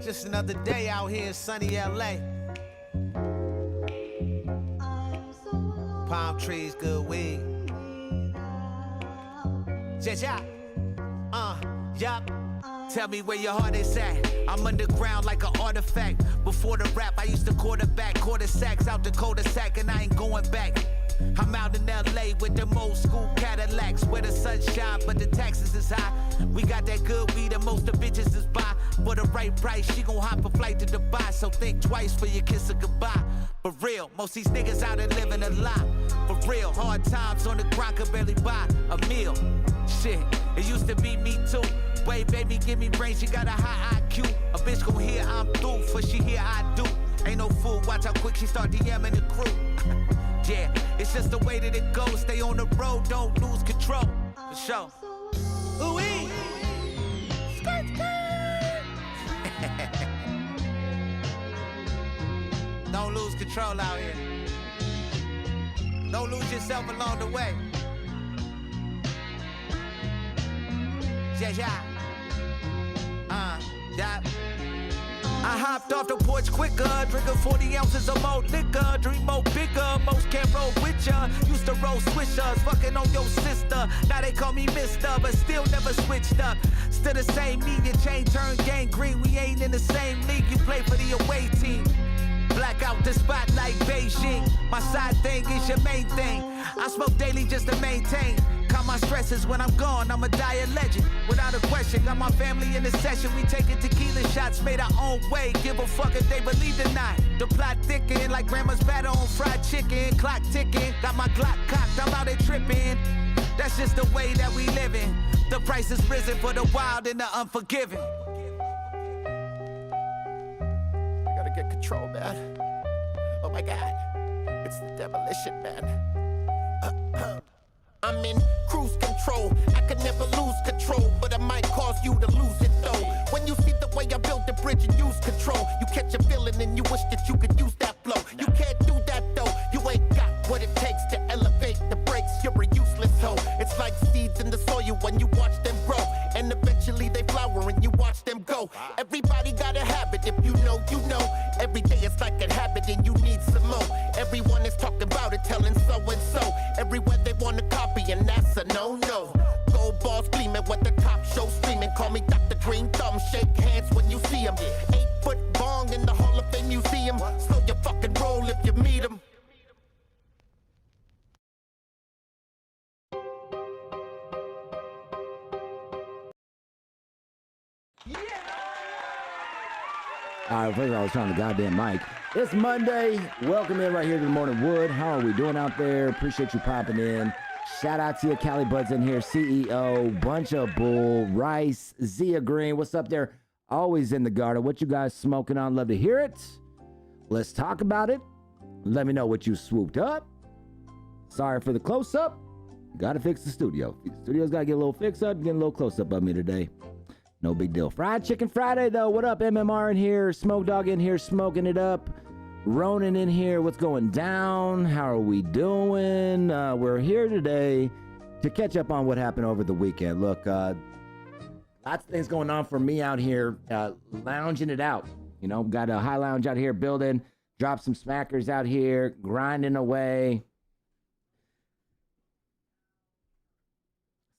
Just another day out here in sunny LA. Palm trees, good weed. Yeah, yup. Tell me where your heart is at. I'm underground like an artifact. Before the rap, I used to quarterback, quarter sacks out the cul-de-sac, and I ain't going back. I'm out in LA with them old school Cadillacs, where the sun shine, but the taxes is high. We got that good weed and most of the bitches is buy. For the right price, she gon' hop a flight to Dubai. So think twice for your kiss of goodbye. For real, most these niggas out there living a lie. For real, hard times on the grind could barely buy a meal. Shit, it used to be me too. Wait, baby, give me brains, she got a high IQ. A bitch gon' hear I'm through, for she hear I do. Ain't no fool, watch how quick she start DMing the crew. Yeah, it's just the way that it goes. Stay on the road, don't lose control. For sure. Ooh-wee. Skirt, skirt. Don't lose control out here. Don't lose yourself along the way. Yeah, yeah. Yeah. I hopped off the porch quicker, drinking 40 ounces of more liquor, dream more bigger, most can't roll with ya. Used to roll swishers, fucking on your sister. Now they call me Mister, but still never switched up. Still the same media chain, turn gang green. We ain't in the same league, you play for the away team. Black out the spot like Beijing. My side thing is your main thing. I smoke daily just to maintain. Calm my stresses when I'm gone, I'ma die a legend. Without a question, got my family in the session. We taking tequila shots, made our own way. Give a fuck if they believe or not. The plot thicken like grandma's batter on fried chicken. Clock ticking, got my Glock cocked, I'm out there tripping. That's just the way that we living. The price is risen for the wild and the unforgiving. I gotta get control, man. Oh my God, it's the demolition, man. I'm in cruise control, I could never lose control, but it might cause you to lose it though. When you see the way I built the bridge and use control, you catch a feeling and you wish that you could use that flow. You can't do that though, you ain't got what it takes to elevate the brakes, you're a useless hoe. It's like seeds in the soil when you watch them grow, and eventually they flower and you watch them go. Everybody got a habit, if you know, you know. Every day it's like a habit and you need some more. Everyone is talking about it, telling so and so. Everywhere they want to copy and that's a no-no. Gold balls gleaming with the top show streaming. Call me Dr. Green Thumb, shake hands when you see him. 8-foot bong in the Hall of Fame Museum. Slow your fucking roll if you meet him. All right, first of all, I was trying the goddamn mic. It's Monday. Welcome in right here to the Morning Wood. How are we doing out there? Appreciate you popping in. Shout out to you, Cali Buds in here, CEO, Bunch of Bull, Rice, Zia Green. What's up there? Always in the garden. What you guys smoking on? Love to hear it. Let's talk about it. Let me know what you swooped up. Sorry for the close-up. Got to fix the studio. The studio's got to get a little fix-up. Getting a little close-up of me today. No big deal. Fried Chicken Friday, though. What up, MMR in here? Smoke Dog in here, smoking it up. Ronan in here. What's going down? How are we doing? We're here today to catch up on what happened over the weekend. Look, lots of things going on for me out here, lounging it out. You know, got a high lounge out here building. Dropped some smackers out here, grinding away.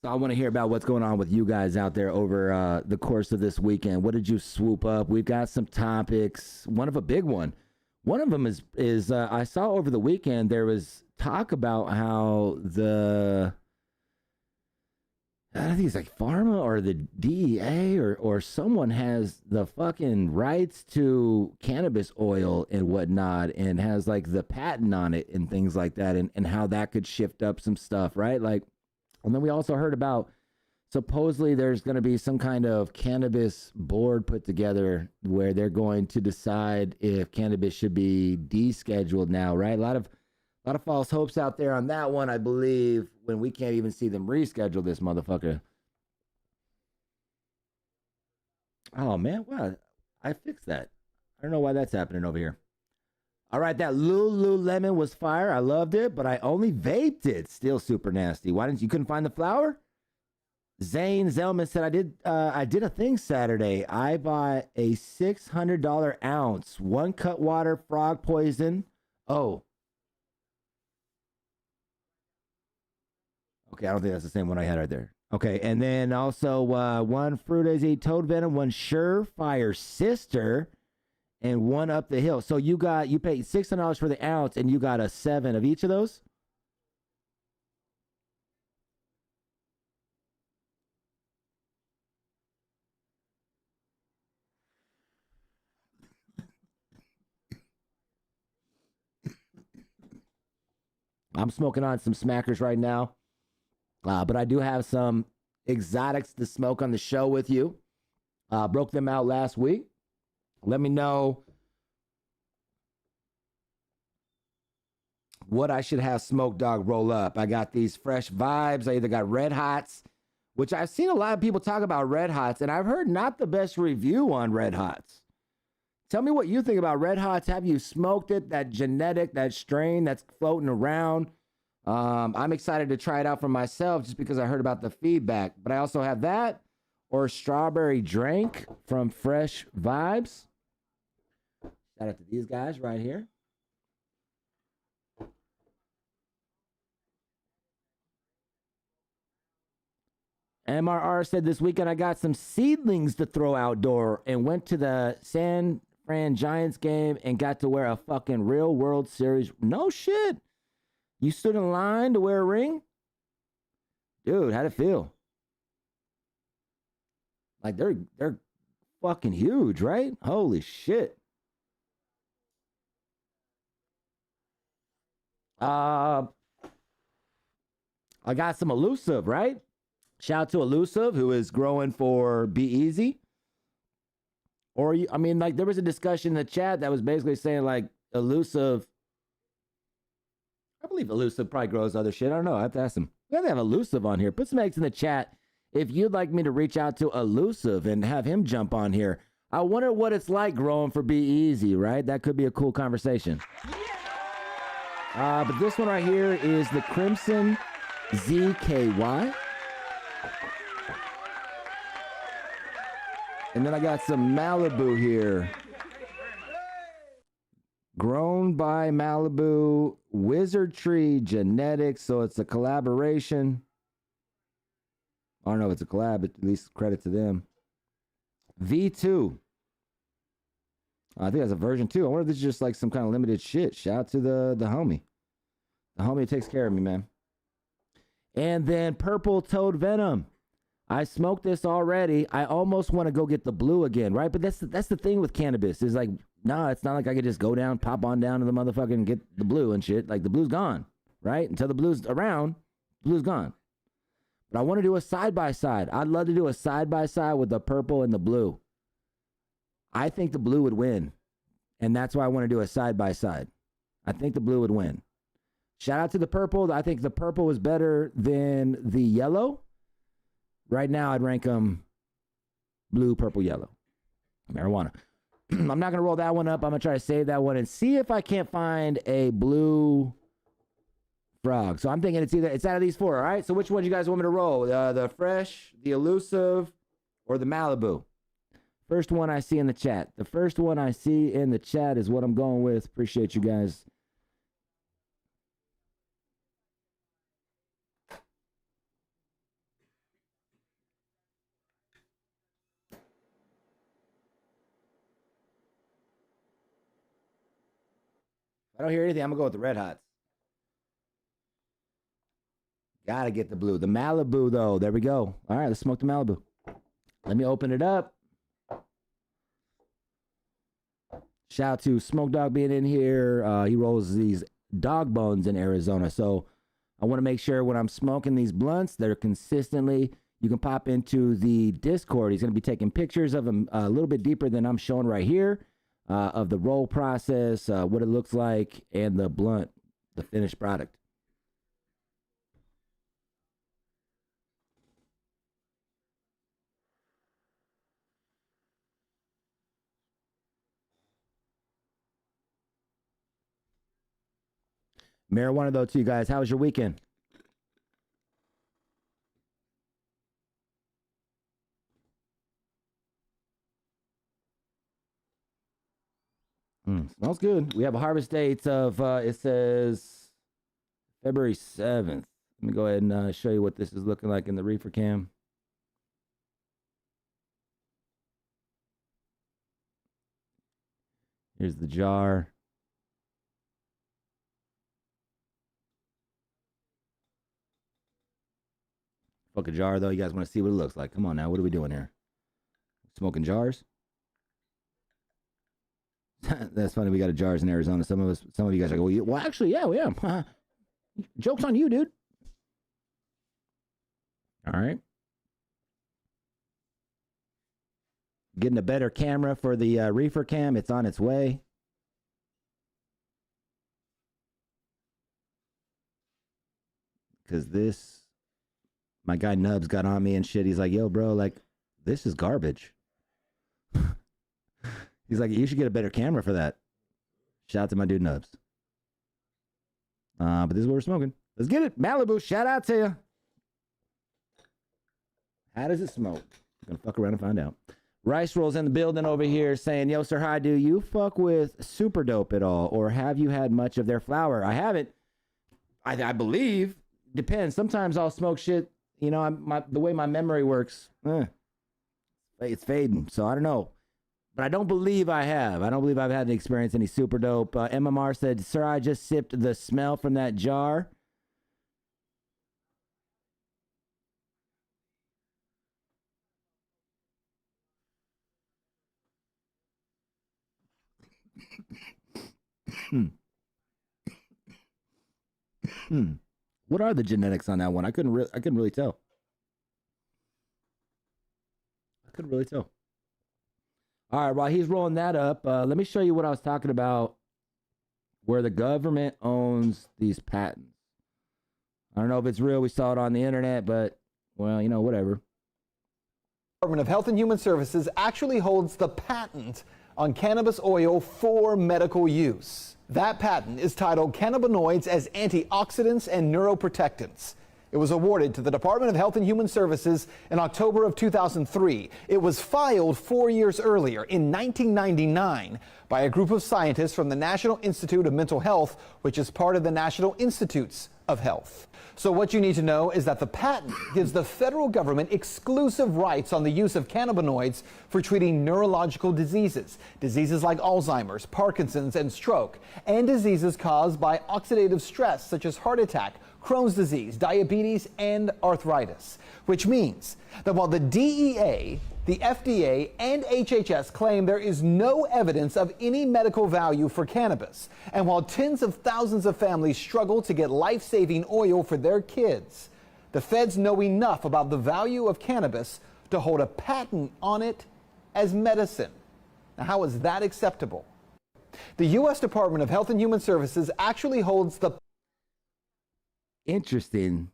So I want to hear about what's going on with you guys out there over the course of this weekend. What did you swoop up? We've got some topics. One of a big one. One of them is I saw over the weekend there was talk about how I think it's like Pharma or the DEA or someone has the fucking rights to cannabis oil and whatnot and has like the patent on it and things like that and how that could shift up some stuff, right? Like. And then we also heard about supposedly there's going to be some kind of cannabis board put together where they're going to decide if cannabis should be descheduled now, right? A lot of false hopes out there on that one, I believe, when we can't even see them reschedule this motherfucker. Oh, man, wow. I fixed that. I don't know why that's happening over here. All right, that Lululemon was fire. I loved it, but I only vaped it. Still super nasty. Why didn't you couldn't find the flower? Zane Zellman said, I did a thing Saturday. I bought a $600 ounce, 1 Cutwater frog poison. Oh. Okay, I don't think that's the same one I had right there. Okay, and then also 1 Fruit AZ Toad Venom, 1 Surefire Sister, and 1 Up the Hill. So you paid $600 for the ounce, and you got a 7 of each of those? I'm smoking on some smackers right now, but I do have some exotics to smoke on the show with you. Broke them out last week. Let me know what I should have Smoke Dog roll up. I got these fresh vibes. I either got Red Hots, which I've seen a lot of people talk about Red Hots, and I've heard not the best review on Red Hots. Tell me what you think about Red Hots. Have you smoked it? That genetic, that strain that's floating around. I'm excited to try it out for myself just because I heard about the feedback. But I also have that or Strawberry Drink from Fresh Vibes. Shout out to these guys right here. MRR said this weekend I got some seedlings to throw outdoor and went to the San Fran Giants game and got to wear a fucking real World Series. No shit. You stood in line to wear a ring? Dude, how'd it feel? Like they're fucking huge, right? Holy shit. I got some elusive, right? Shout out to Elusive, who is growing for Be Easy. Or, I mean, like, there was a discussion in the chat that was basically saying, like, Elusive. I believe Elusive probably grows other shit. I don't know. I have to ask him. We have to have Elusive on here. Put some eggs in the chat if you'd like me to reach out to Elusive and have him jump on here. I wonder what it's like growing for Be Easy, right? That could be a cool conversation. But this one right here is the Crimson ZKY. And then I got some Malibu here. Grown by Malibu Wizard Tree Genetics. So it's a collaboration. I don't know if it's a collab, but at least credit to them. V2. I think that's a version 2. I wonder if this is just like some kind of limited shit. Shout out to the homie. The homie takes care of me, man. And then Purple Toad Venom. I smoked this already. I almost want to go get the blue again, right? But that's the thing with cannabis. Is like, nah, it's not like I could just go down, pop on down to the motherfucker and get the blue and shit. Like the blue's gone, right? Until the blue's around, the blue's gone. But I want to do a side-by-side. I'd love to do a side-by-side with the purple and the blue. I think the blue would win. And that's why I want to do a side-by-side. I think the blue would win. Shout out to the purple. I think the purple is better than the yellow. Right now, I'd rank them blue, purple, yellow. Marijuana. I'm not going to roll that one up. I'm going to try to save that one and see if I can't find a blue frog. So I'm thinking it's out of these 4, all right? So which one do you guys want me to roll? The fresh, the elusive, or the Malibu? First one I see in the chat. The first one I see in the chat is what I'm going with. Appreciate you guys. I don't hear anything. I'm going to go with the Red Hots. Got to get the blue. The Malibu, though. There we go. All right, let's smoke the Malibu. Let me open it up. Shout out to Smoke Dog being in here. He rolls these dog bones in Arizona. So I want to make sure when I'm smoking these blunts, they're consistently, you can pop into the Discord. He's going to be taking pictures of them a little bit deeper than I'm showing right here. Of the roll process, what it looks like, and the blunt, the finished product. Marijuana, though, to you guys. How was your weekend? Smells good. We have a harvest date of, it says February 7th. Let me go ahead and show you what this is looking like in the reefer cam. Here's the jar. Fuck a jar, though. You guys want to see what it looks like. Come on now. What are we doing here? Smoking jars? That's funny. We got jars in Arizona. Some of you guys are like, well, actually, yeah, we am. Joke's on you, dude. All right. Getting a better camera for the reefer cam. It's on its way. Because my guy Nubs got on me and shit. He's like, yo, bro, like, this is garbage. He's like, you should get a better camera for that. Shout out to my dude Nubs. But this is what we're smoking. Let's get it. Malibu, shout out to you. How does it smoke? I'm going to fuck around and find out. Rice Rolls in the building over here saying, yo, SirHIGH, do you fuck with Super Dope at all? Or have you had much of their flower? I haven't. I believe. Depends. Sometimes I'll smoke shit. You know, the way my memory works, it's fading. So I don't know. But I don't believe I have. I don't believe I've had to experience any Super Dope. MMR said, sir, I just sipped the smell from that jar. What are the genetics on that one? I couldn't really tell. All right, while he's rolling that up, let me show you what I was talking about, where the government owns these patents. I don't know if it's real. We saw it on the internet, but, well, you know, whatever. Department of Health and Human Services actually holds the patent on cannabis oil for medical use. That patent is titled Cannabinoids as Antioxidants and Neuroprotectants. It was awarded to the Department of Health and Human Services in October of 2003. It was filed 4 years earlier in 1999 by a group of scientists from the National Institute of Mental Health, which is part of the National Institutes of Health. So what you need to know is that the patent gives the federal government exclusive rights on the use of cannabinoids for treating neurological diseases like Alzheimer's, Parkinson's, and stroke, and diseases caused by oxidative stress such as heart attack, Crohn's disease, diabetes, and arthritis. Which means that while the DEA, the FDA, and HHS claim there is no evidence of any medical value for cannabis, and while tens of thousands of families struggle to get life-saving oil for their kids, the feds know enough about the value of cannabis to hold a patent on it as medicine. Now, how is that acceptable? The U.S. Department of Health and Human Services actually holds the... Interesting.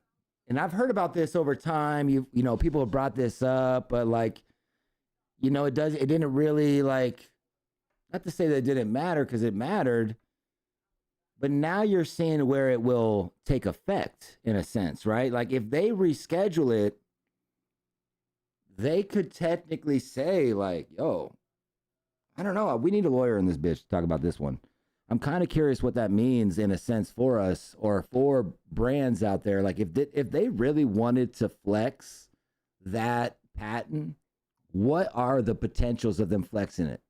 And I've heard about this over time. You know, people have brought this up, but like, you know, it didn't really, like, not to say that it didn't matter, because it mattered, but now you're seeing where it will take effect in a sense, right? Like if they reschedule it, they could technically say like, yo, I don't know, we need a lawyer in this bitch to talk about this one. I'm kind of curious what that means in a sense for us or for brands out there. Like if they really wanted to flex that patent, what are the potentials of them flexing it?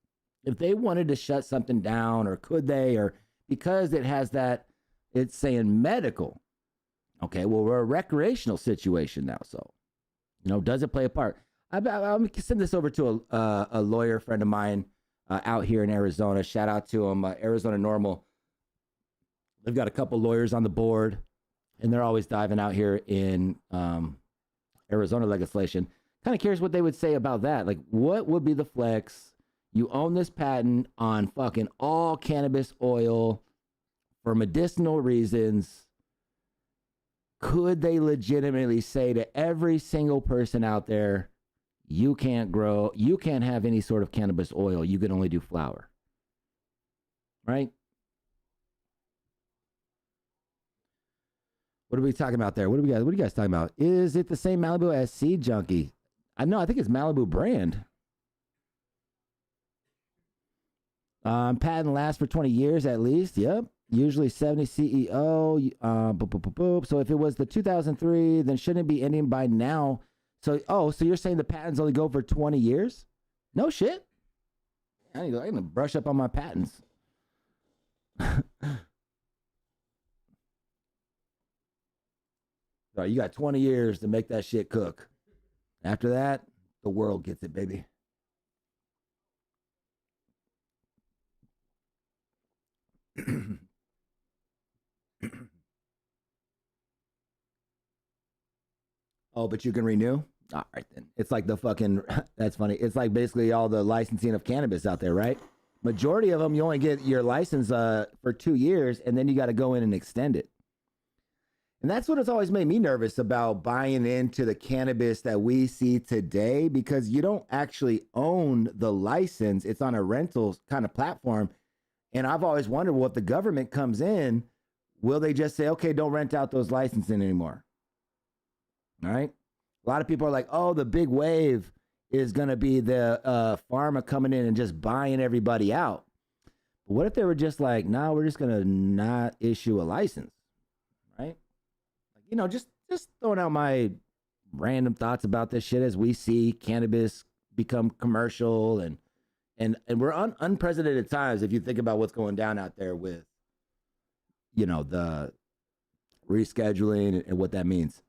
If they wanted to shut something down, or could they, or because it has that, it's saying medical. Okay, well, we're a recreational situation now. So, you know, does it play a part? I'm going to send this over to a lawyer friend of mine out here in Arizona. Shout out to him, Arizona Normal. They've got a couple lawyers on the board, and they're always diving out here in Arizona legislation. Kind of curious what they would say about that. Like, what would be the flex? You own this patent on fucking all cannabis oil for medicinal reasons. Could they legitimately say to every single person out there, you can't grow, you can't have any sort of cannabis oil, you can only do flower? Right? What are we talking about there? What are you guys talking about? Is it the same Malibu as Seed Junkie? I think it's Malibu brand. Patent lasts for 20 years at least. Yep. Usually 70 CEO. Boop, boop, boop, boop. So if it was the 2003, then shouldn't it be ending by now? So, so you're saying the patents only go for 20 years? No shit. I'm going to brush up on my patents. So you got 20 years to make that shit cook. After that, the world gets it, baby. Oh, but you can renew? All right, then. It's like the fucking, that's funny. It's like basically all the licensing of cannabis out there, right? Majority of them, you only get your license for 2 years, and then you got to go in and extend it. And that's what has always made me nervous about buying into the cannabis that we see today, because you don't actually own the license. It's on a rental kind of platform. And I've always wondered, well, if the government comes in, will they just say, okay, don't rent out those licensing anymore? All right. A lot of people are like, oh, the big wave is going to be the pharma coming in and just buying everybody out. But what if they were just like, no, we're just going to not issue a license, right? You know, just throwing out my random thoughts about this shit as we see cannabis become commercial and we're unprecedented times if you think about what's going down out there with, you know, the rescheduling and what that means.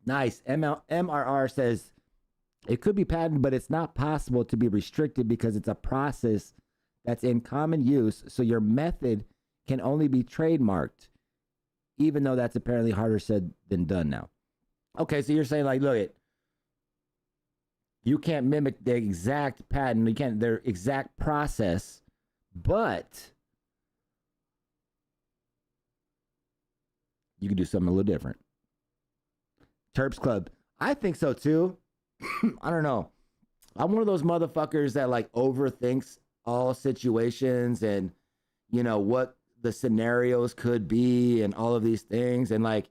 Nice. MRR says, it could be patented, but it's not possible to be restricted because it's a process that's in common use. So your method can only be trademarked, even though that's apparently harder said than done now. Okay, so you're saying like, look, you can't mimic the exact patent, you can't their exact process, but you can do something a little different. Terps Club, I think so too. I don't know. I'm one of those motherfuckers that like overthinks all situations and, you know, what the scenarios could be and all of these things. And like,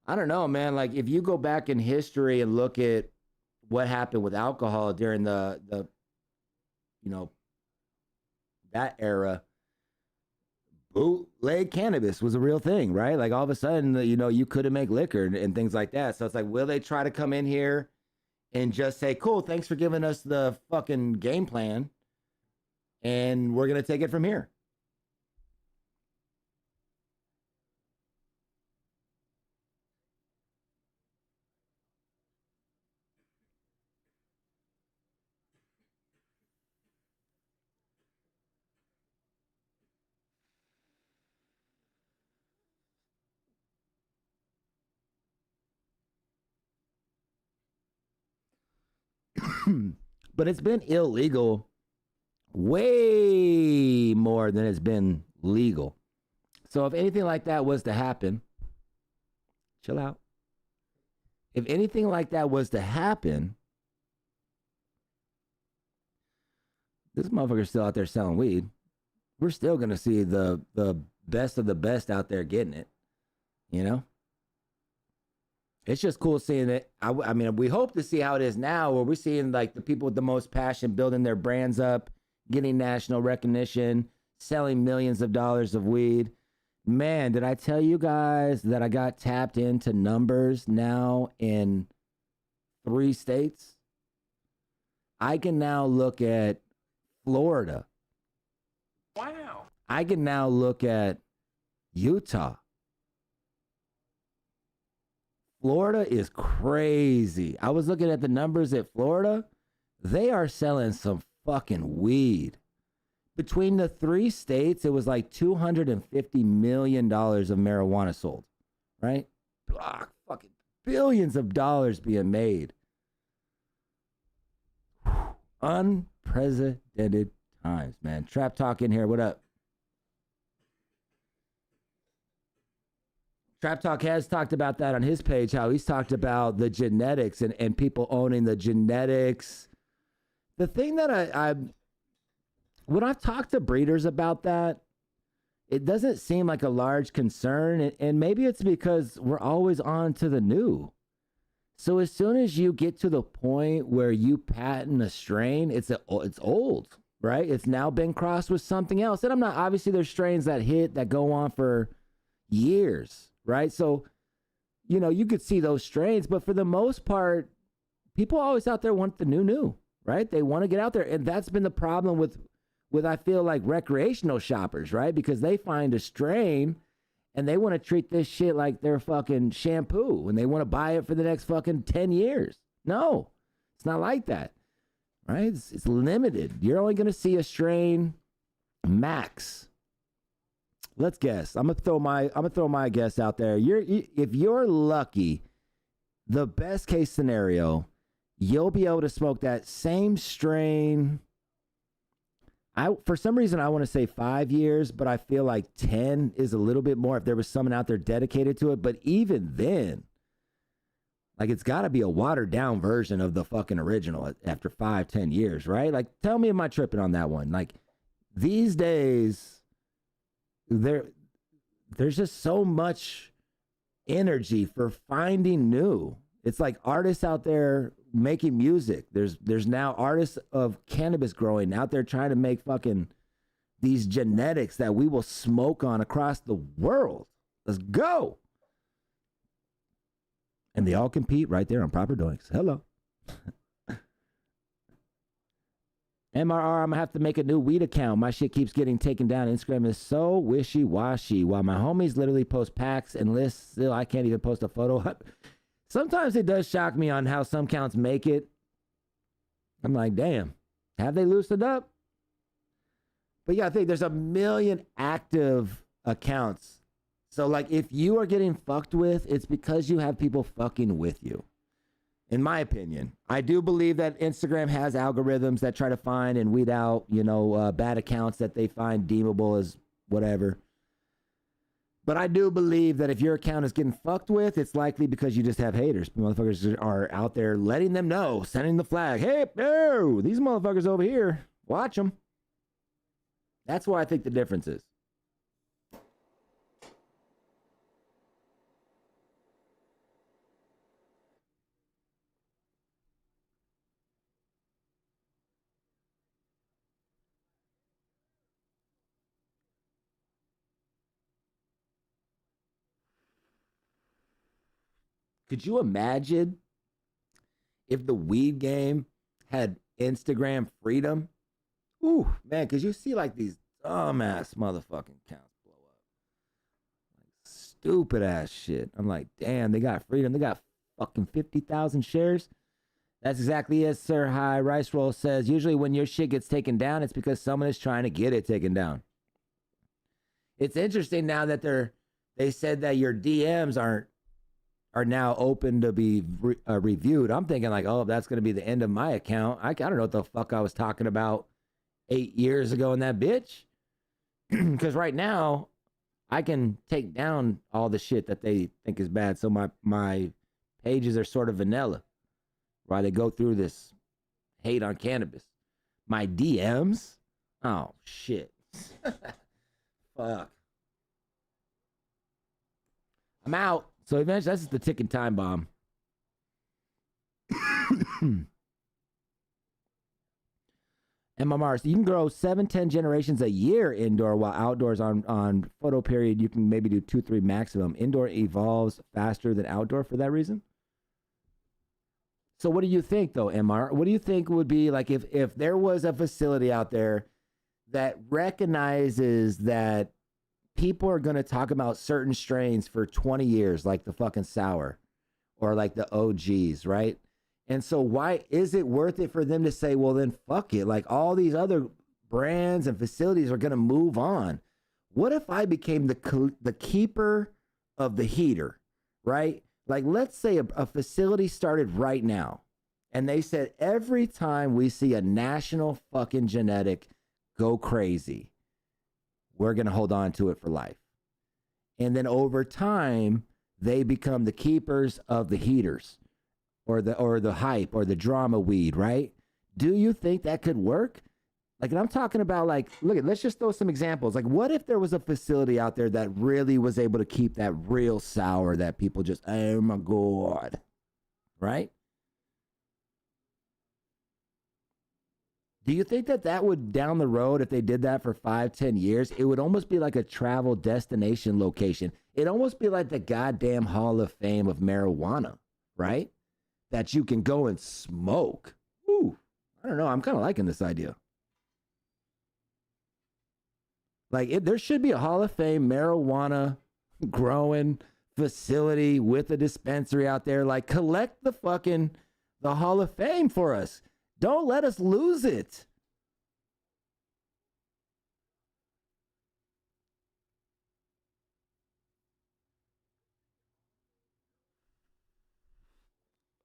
I don't know, man, like if you go back in history and look at what happened with alcohol during the you know, that era, bootleg cannabis was a real thing, right? Like all of a sudden, you know, you couldn't make liquor and things like that. So it's like, will they try to come in here and just say, cool, thanks for giving us the fucking game plan, and we're going to take it from here? But it's been illegal way more than it's been legal. So if anything like that was to happen, chill out. If anything like that was to happen, this motherfucker's still out there selling weed. We're still going to see the best of the best out there getting it, you know? It's just cool seeing it. I mean, we hope to see how it is now, where we're seeing like the people with the most passion building their brands up, getting national recognition, selling millions of dollars of weed. Man, did I tell you guys that I got tapped into numbers now in 3 states? I can now look at Florida. Wow. I can now look at Utah. Florida is crazy. I was looking at the numbers at Florida. They are selling some fucking weed. Between the 3 states, it was like $250 million of marijuana sold, right? Fucking billions of dollars being made. Unprecedented times, man. Trap Talk in here. What up? Trap Talk has talked about that on his page, how he's talked about the genetics and people owning the genetics. The thing that I when I've talked to breeders about that, it doesn't seem like a large concern. And maybe it's because we're always on to the new. So as soon as you get to the point where you patent a strain, it's old, right? It's now been crossed with something else. And I'm not, obviously there's strains that hit that go on for years, right? So, you know, you could see those strains, but for the most part, people always out there want the new, right? They want to get out there. And that's been the problem with I feel like recreational shoppers, right? Because they find a strain and they want to treat this shit like their fucking shampoo and they want to buy it for the next fucking 10 years. No, it's not like that, right? It's limited. You're only going to see a strain max. Let's guess. I'm gonna throw my guess out there. If you're lucky, the best case scenario, you'll be able to smoke that same strain. For some reason, I want to say 5 years, but I feel like 10 is a little bit more if there was someone out there dedicated to it. But even then, like, it's got to be a watered down version of the fucking original after 5-10 years, right? Like, tell me, am I tripping on that one? Like, these days, there's just so much energy for finding new. It's like artists out there making music. There's now artists of cannabis growing out there trying to make fucking these genetics that we will smoke on across the world. Let's go. And they all compete right there on Proper Doings. Hello. MRR, I'm gonna have to make a new weed account. My shit keeps getting taken down. Instagram is so wishy-washy. While my homies literally post packs and lists, still I can't even post a photo. Sometimes it does shock me on how some counts make it. I'm like, damn, have they loosened up? But yeah, I think there's a million active accounts. So like, if you are getting fucked with, it's because you have people fucking with you. In my opinion, I do believe that Instagram has algorithms that try to find and weed out, bad accounts that they find deemable as whatever. But I do believe that if your account is getting fucked with, it's likely because you just have haters. Motherfuckers are out there letting them know, sending the flag. Hey, no, these motherfuckers over here, watch them. That's why I think the difference is. Could you imagine if the weed game had Instagram freedom? Ooh, man, because you see like these dumbass motherfucking counts blow up. Like, stupid ass shit. I'm like, damn, they got freedom. They got fucking 50,000 shares. That's exactly it, SirHIGH. Rice Roll says, usually when your shit gets taken down, it's because someone is trying to get it taken down. It's interesting now that they said that your DMs are now open to be reviewed. I'm thinking like, oh, that's going to be the end of my account. I don't know what the fuck I was talking about 8 years ago in that bitch. Because right now, I can take down all the shit that they think is bad. So my pages are sort of vanilla while they go through this hate on cannabis. My DMs? Oh, shit. Fuck. I'm out. So eventually, that's just the ticking time bomb. MMR, so you can grow 7-10 generations a year indoor, while outdoors on photo period, you can maybe do 2-3 maximum. Indoor evolves faster than outdoor for that reason. So what do you think, though, MR? What do you think would be like if there was a facility out there that recognizes that people are going to talk about certain strains for 20 years, like the fucking sour or like the OGs, right? And so why is it worth it for them to say, well, then fuck it. Like all these other brands and facilities are going to move on. What if I became the keeper of the heater, right? Like let's say a facility started right now and they said, every time we see a national fucking genetic go crazy, we're going to hold on to it for life. And then over time, they become the keepers of the heaters or the hype or the drama weed, right? Do you think that could work? Like, and I'm talking about, like, look at, let's just throw some examples. Like, what if there was a facility out there that really was able to keep that real sour that people just, oh my God, right? Do you think that that would, down the road, if they did that for 5-10 years, it would almost be like a travel destination location? It'd almost be like the goddamn Hall of Fame of marijuana, right? That you can go and smoke. Ooh, I don't know. I'm kind of liking this idea. Like, there should be a Hall of Fame marijuana growing facility with a dispensary out there. Like, collect the Hall of Fame for us. Don't let us lose it.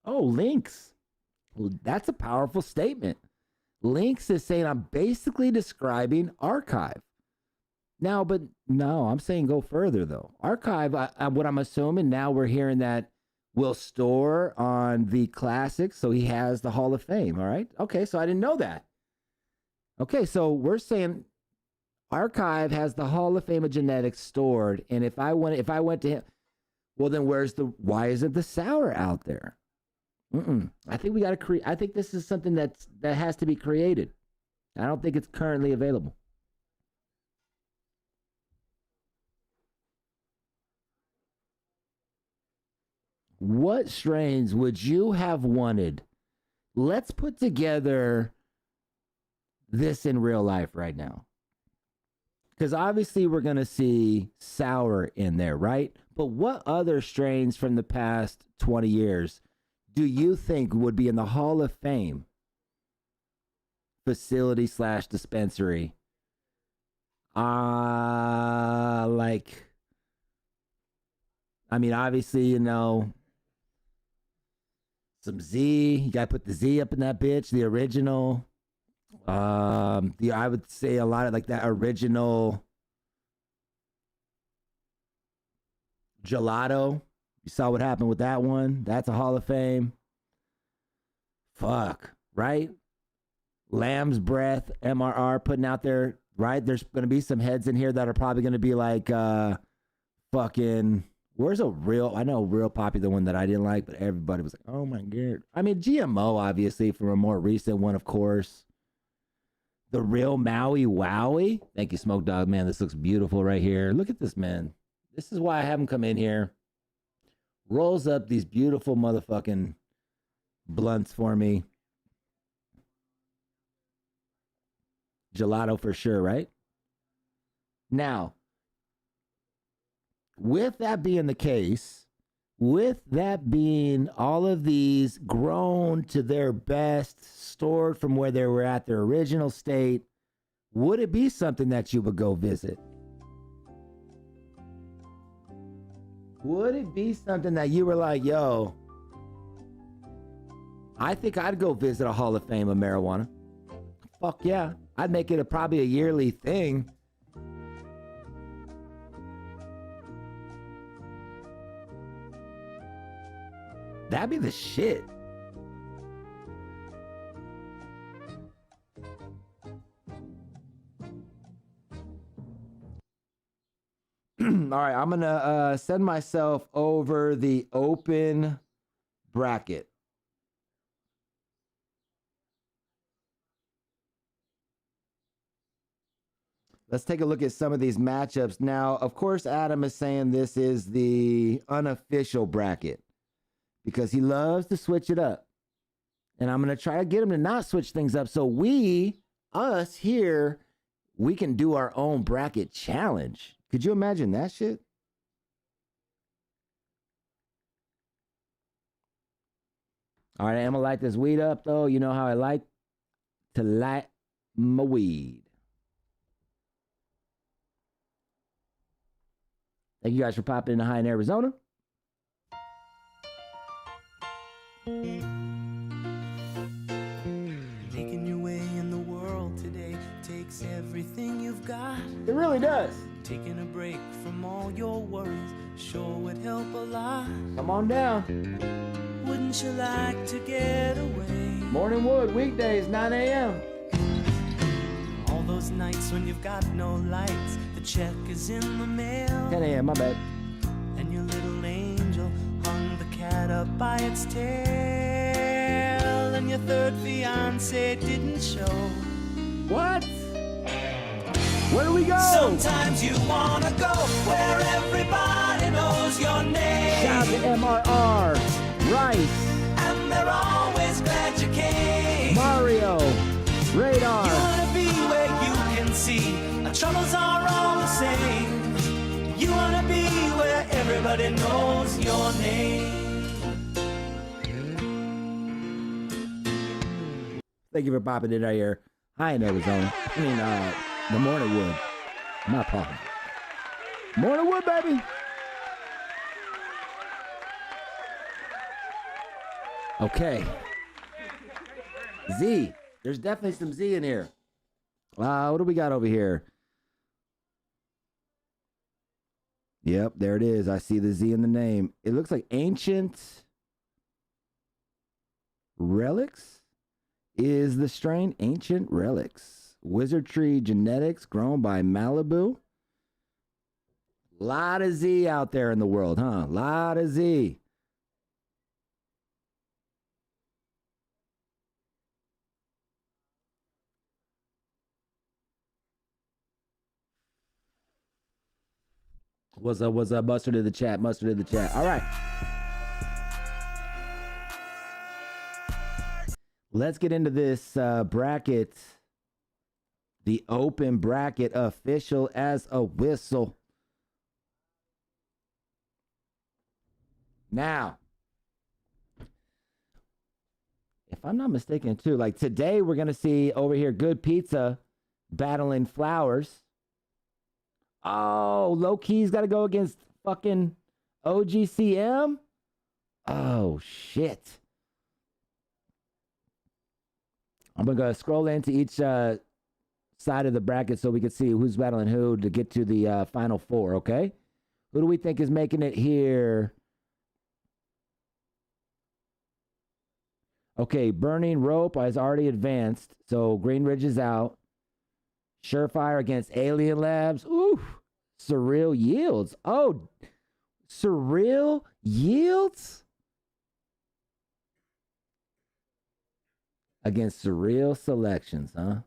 Oh, Lynx. Well, that's a powerful statement. Lynx is saying, I'm basically describing archive. Now, but no, I'm saying go further, though. Archive, what I'm assuming now we're hearing that will store on the classics, so he has the Hall of Fame, all right? Okay, so I didn't know that. Okay, so we're saying Archive has the Hall of Fame of genetics stored, and if I went to him, well, then why isn't the sour out there? I think we got to create. I think this is something that has to be created. I don't think it's currently available. What strains would you have wanted? Let's put together this in real life right now. Because obviously we're going to see sour in there, right? But what other strains from the past 20 years do you think would be in the Hall of Fame facility / dispensary? Obviously, some Z. You got to put the Z up in that bitch, the original. I would say a lot of like that original gelato. You saw what happened with that one. That's a Hall of Fame. Fuck, right? Lamb's Breath, MRR putting out there, right? There's going to be some heads in here that are probably going to be like, where's a real popular one that I didn't like, but everybody was like, oh my God. I mean, GMO, obviously, from a more recent one, of course. The real Maui Wowie. Thank you, Smoke Dog. Man, this looks beautiful right here. Look at this, man. This is why I have him come in here. Rolls up these beautiful motherfucking blunts for me. Gelato for sure, right? Now, with that being the case, with that being all of these grown to their best, stored from where they were at their original state, would it be something that you would go visit? Would it be something that you were like, yo, I think I'd go visit a Hall of Fame of marijuana? Fuck yeah. I'd make it probably a yearly thing. That'd be the shit. All right, I'm gonna send myself over the open bracket. Let's take a look at some of these matchups. Now, of course, Adam is saying this is the unofficial bracket because he loves to switch it up. And I'm going to try to get him to not switch things up. So us here, we can do our own bracket challenge. Could you imagine that shit? All right, I'm going to light this weed up, though. You know how I like to light my weed. Thank you guys for popping in the high in Arizona. Making your way in the world today takes everything you've got. It really does. Taking a break from all your worries sure would help a lot. Come on down. Wouldn't you like to get away? Morning Wood, weekdays, 9 a.m. those nights when you've got no lights. The check is in the mail. 10 a.m., my bad. And your little angel hung the cat up by its tail. And your third fiance didn't show. What? Where do we go? Sometimes you wanna go where everybody knows your name. Shout out to MRR, Rice, And they're always glad you came. Mario, Radar. You wanna be where you can see our troubles are all the same. You wanna be where everybody knows your name. Thank you for popping in right here. Hi in Arizona. The Morning Wood. Not popping. Morning Wood, baby. Okay. Z. There's definitely some Z in here. What do we got over here? Yep, there it is. I see the Z in the name. It looks like ancient relics is the strain. Ancient relics. Wizardry genetics grown by Malibu. Lot of Z out there in the world, huh? Lot of Z. What's up? What's up? Mustard in the chat. Mustard in the chat. All right. Let's get into this bracket. The open bracket, official as a whistle. Now, if I'm not mistaken, too, like today we're going to see over here Good Pizza battling Flowers. Oh, Low Key's got to go against fucking OGCM? Oh, shit. I'm going to go scroll into each side of the bracket so we can see who's battling who to get to the final four, okay? Who do we think is making it here? Okay, Burning Rope has already advanced, so Green Ridge is out. Surefire against Alien Labs. Ooh, Surreal Yields. Oh, Surreal Yields? Against Surreal Selections, huh?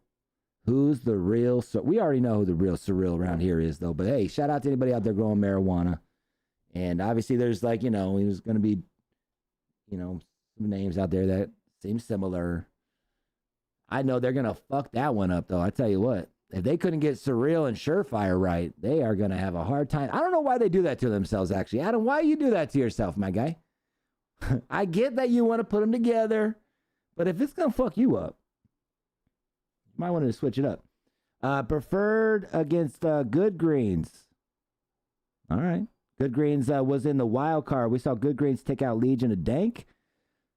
Who's the real? We already know who the real Surreal around here is, though. But hey, shout out to anybody out there growing marijuana. And obviously, there's like, there's going to be, some names out there that seem similar. I know they're going to fuck that one up, though. I tell you what, if they couldn't get Surreal and Surefire right, they are going to have a hard time. I don't know why they do that to themselves, actually. Adam, why you do that to yourself, my guy? I get that you want to put them together, but if it's going to fuck you up, you might want to switch it up. Preferred against Good Greens. All right. Good Greens was in the wild card. We saw Good Greens take out Legion of Dank.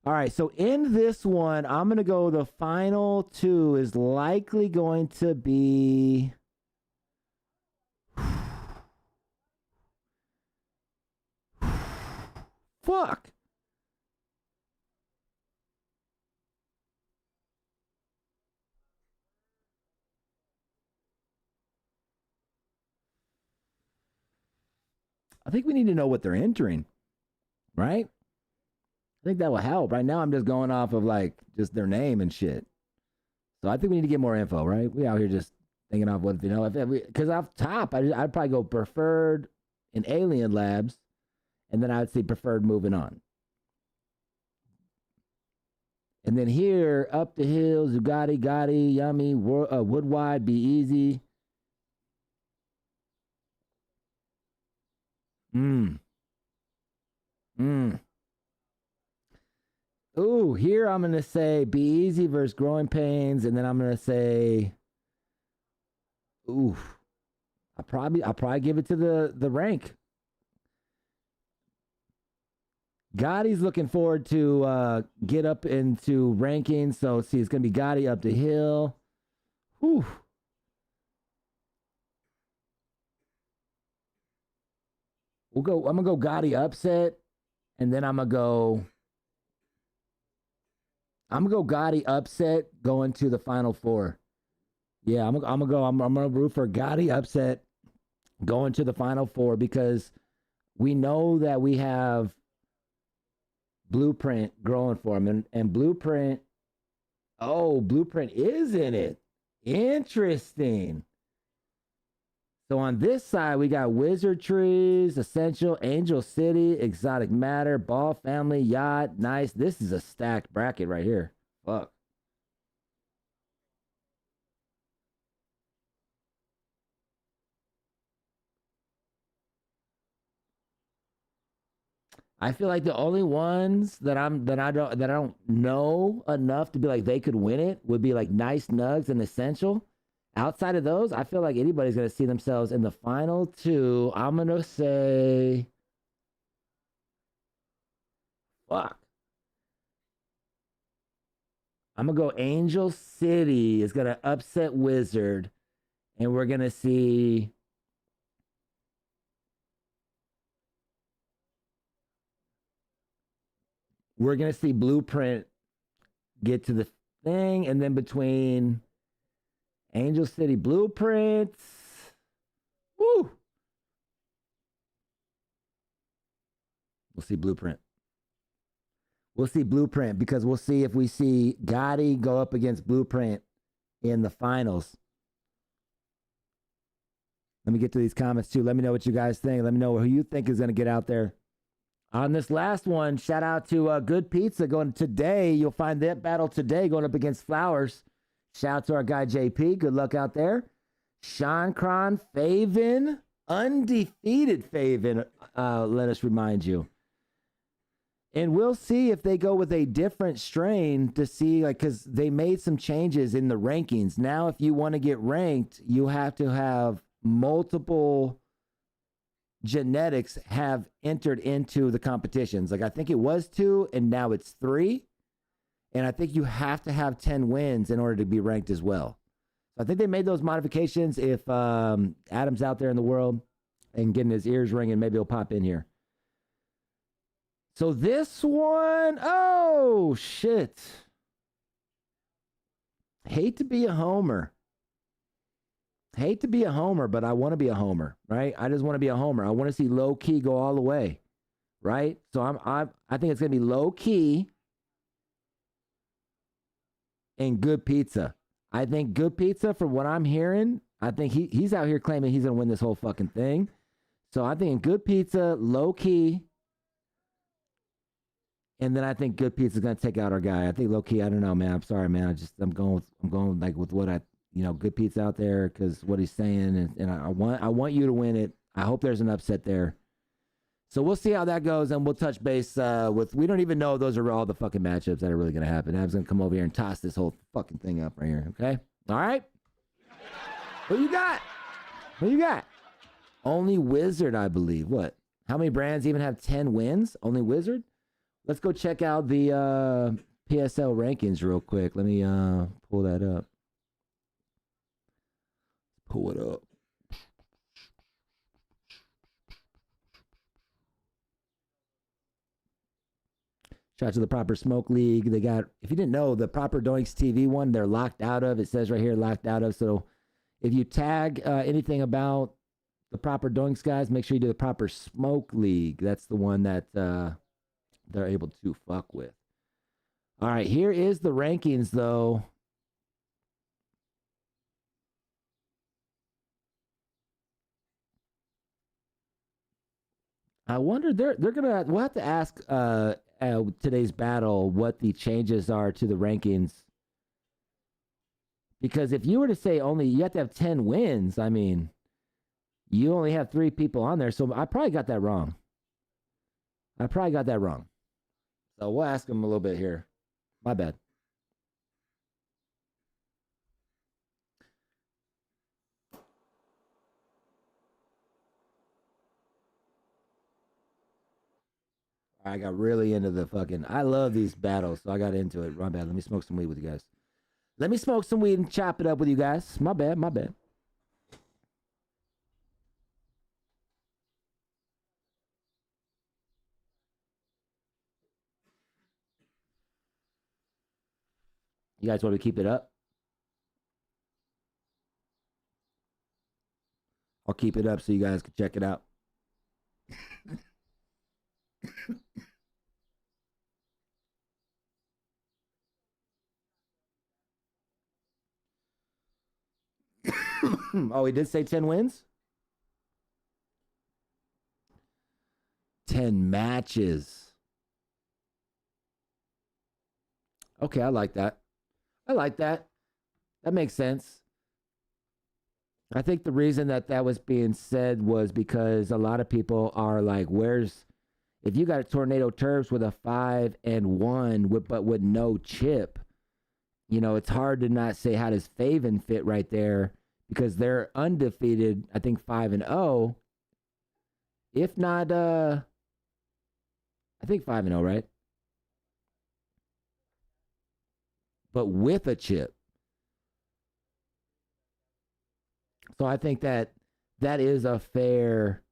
All right, so in this one, I'm going to go the final two is likely going to be... Fuck. I think we need to know what they're entering, right? I think that will help. Right now, I'm just going off of like just their name and shit. So I think we need to get more info, right? We out here just thinking off what because off top, I'd probably go Preferred in Alien Labs, and then I'd say Preferred moving on. And then here, Up the Hill, Zugatti, Gotti, Yummy, Woodwide, Be Easy. Ooh, here I'm going to say Be Easy versus Growing Pains, and then I'm going to say, I'll probably give it to the rank. Gotti's looking forward to get up into rankings, so see, it's going to be Gotti, Up the Hill. Whew. I'm going to go Gotti upset, and then I'm going to go Gotti upset going to the final four. Yeah, I'm gonna go. I'm gonna root for Gotti upset going to the Final Four because we know that we have Blueprint growing for him, and Blueprint. Oh, Blueprint is in it. Interesting. So on this side, we got Wizard Trees, Essential, Angel City, Exotic Matter, Ball Family, Yacht, Nice. This is a stacked bracket right here. Fuck. I feel like the only ones that I don't know enough to be like they could win it would be like Nice Nugs and Essential. Outside of those, I feel like anybody's gonna see themselves in the final two. I'm gonna say fuck. I'm gonna go Angel City is gonna upset Wizard, and we're gonna see Blueprint get to the thing, and then between Angel City Blueprints, woo, we'll see Blueprint. We'll see Blueprint because we'll see if we see Gotti go up against Blueprint in the finals. Let me get to these comments too. Let me know what you guys think. Let me know who you think is going to get out there. On this last one, shout out to Good Pizza going today. You'll find that battle today going up against Flowers. Shout out to our guy JP. Good luck out there. Sean Cron, Faven, undefeated Faven. Let us remind you. And we'll see if they go with a different strain to see, like, because they made some changes in the rankings. Now, if you want to get ranked, you have to have multiple genetics have entered into the competitions. Like, I think it was 2, and now it's 3. And I think you have to have 10 wins in order to be ranked as well. So I think they made those modifications. If Adam's out there in the world and getting his ears ringing, maybe he'll pop in here. So this one, oh, shit. Hate to be a homer. But I want to be a homer, right? I just want to be a homer. I want to see low key go all the way, right? So I think it's going to be low key and Good Pizza. I think Good Pizza, from what I'm hearing, I think he's out here claiming he's going to win this whole fucking thing. So I think Good Pizza, low key. And then I think Good Pizza is going to take out our guy. I think low key, I don't know, man. I'm sorry, man. I'm going like with what Good Pizza out there because what he's saying, and I want you to win it. I hope there's an upset there. So we'll see how that goes, and we'll touch base with. We don't even know if those are all the fucking matchups that are really going to happen. Ab's going to come over here and toss this whole fucking thing up right here. Okay, all right. Who you got? Only Wizard, I believe. What? How many brands even have 10 wins? Only Wizard. Let's go check out the PSL rankings real quick. Let me pull that up. Pull it up. Shout out to the Proper Smoke League. They got, if you didn't know, the Proper Doinks TV one, they're locked out of. It says right here, locked out of. So if you tag anything about the Proper Doinks guys, make sure you do the Proper Smoke League. That's the one that they're able to fuck with. All right, here is the rankings, though. I wonder we'll have to ask today's battle what the changes are to the rankings. Because if you were to say you have to have 10 wins, I mean, you only have 3 people on there. So I probably got that wrong. So we'll ask him a little bit here. My bad. I got really into the fucking. I love these battles, so I got into it. My bad. Let me smoke some weed with you guys. Let me smoke some weed and chop it up with you guys. My bad. You guys want to keep it up? I'll keep it up so you guys can check it out. Oh, he did say 10 wins? 10 matches. Okay, I like that. I like that. That makes sense. I think the reason that was being said was because a lot of people are like, if you got a Tornado Terps with a 5-1 but with no chip, it's hard to not say how does Faven fit right there because they're undefeated, I think 5-0. If not, I think 5-0, right? But with a chip. So I think that is a fair.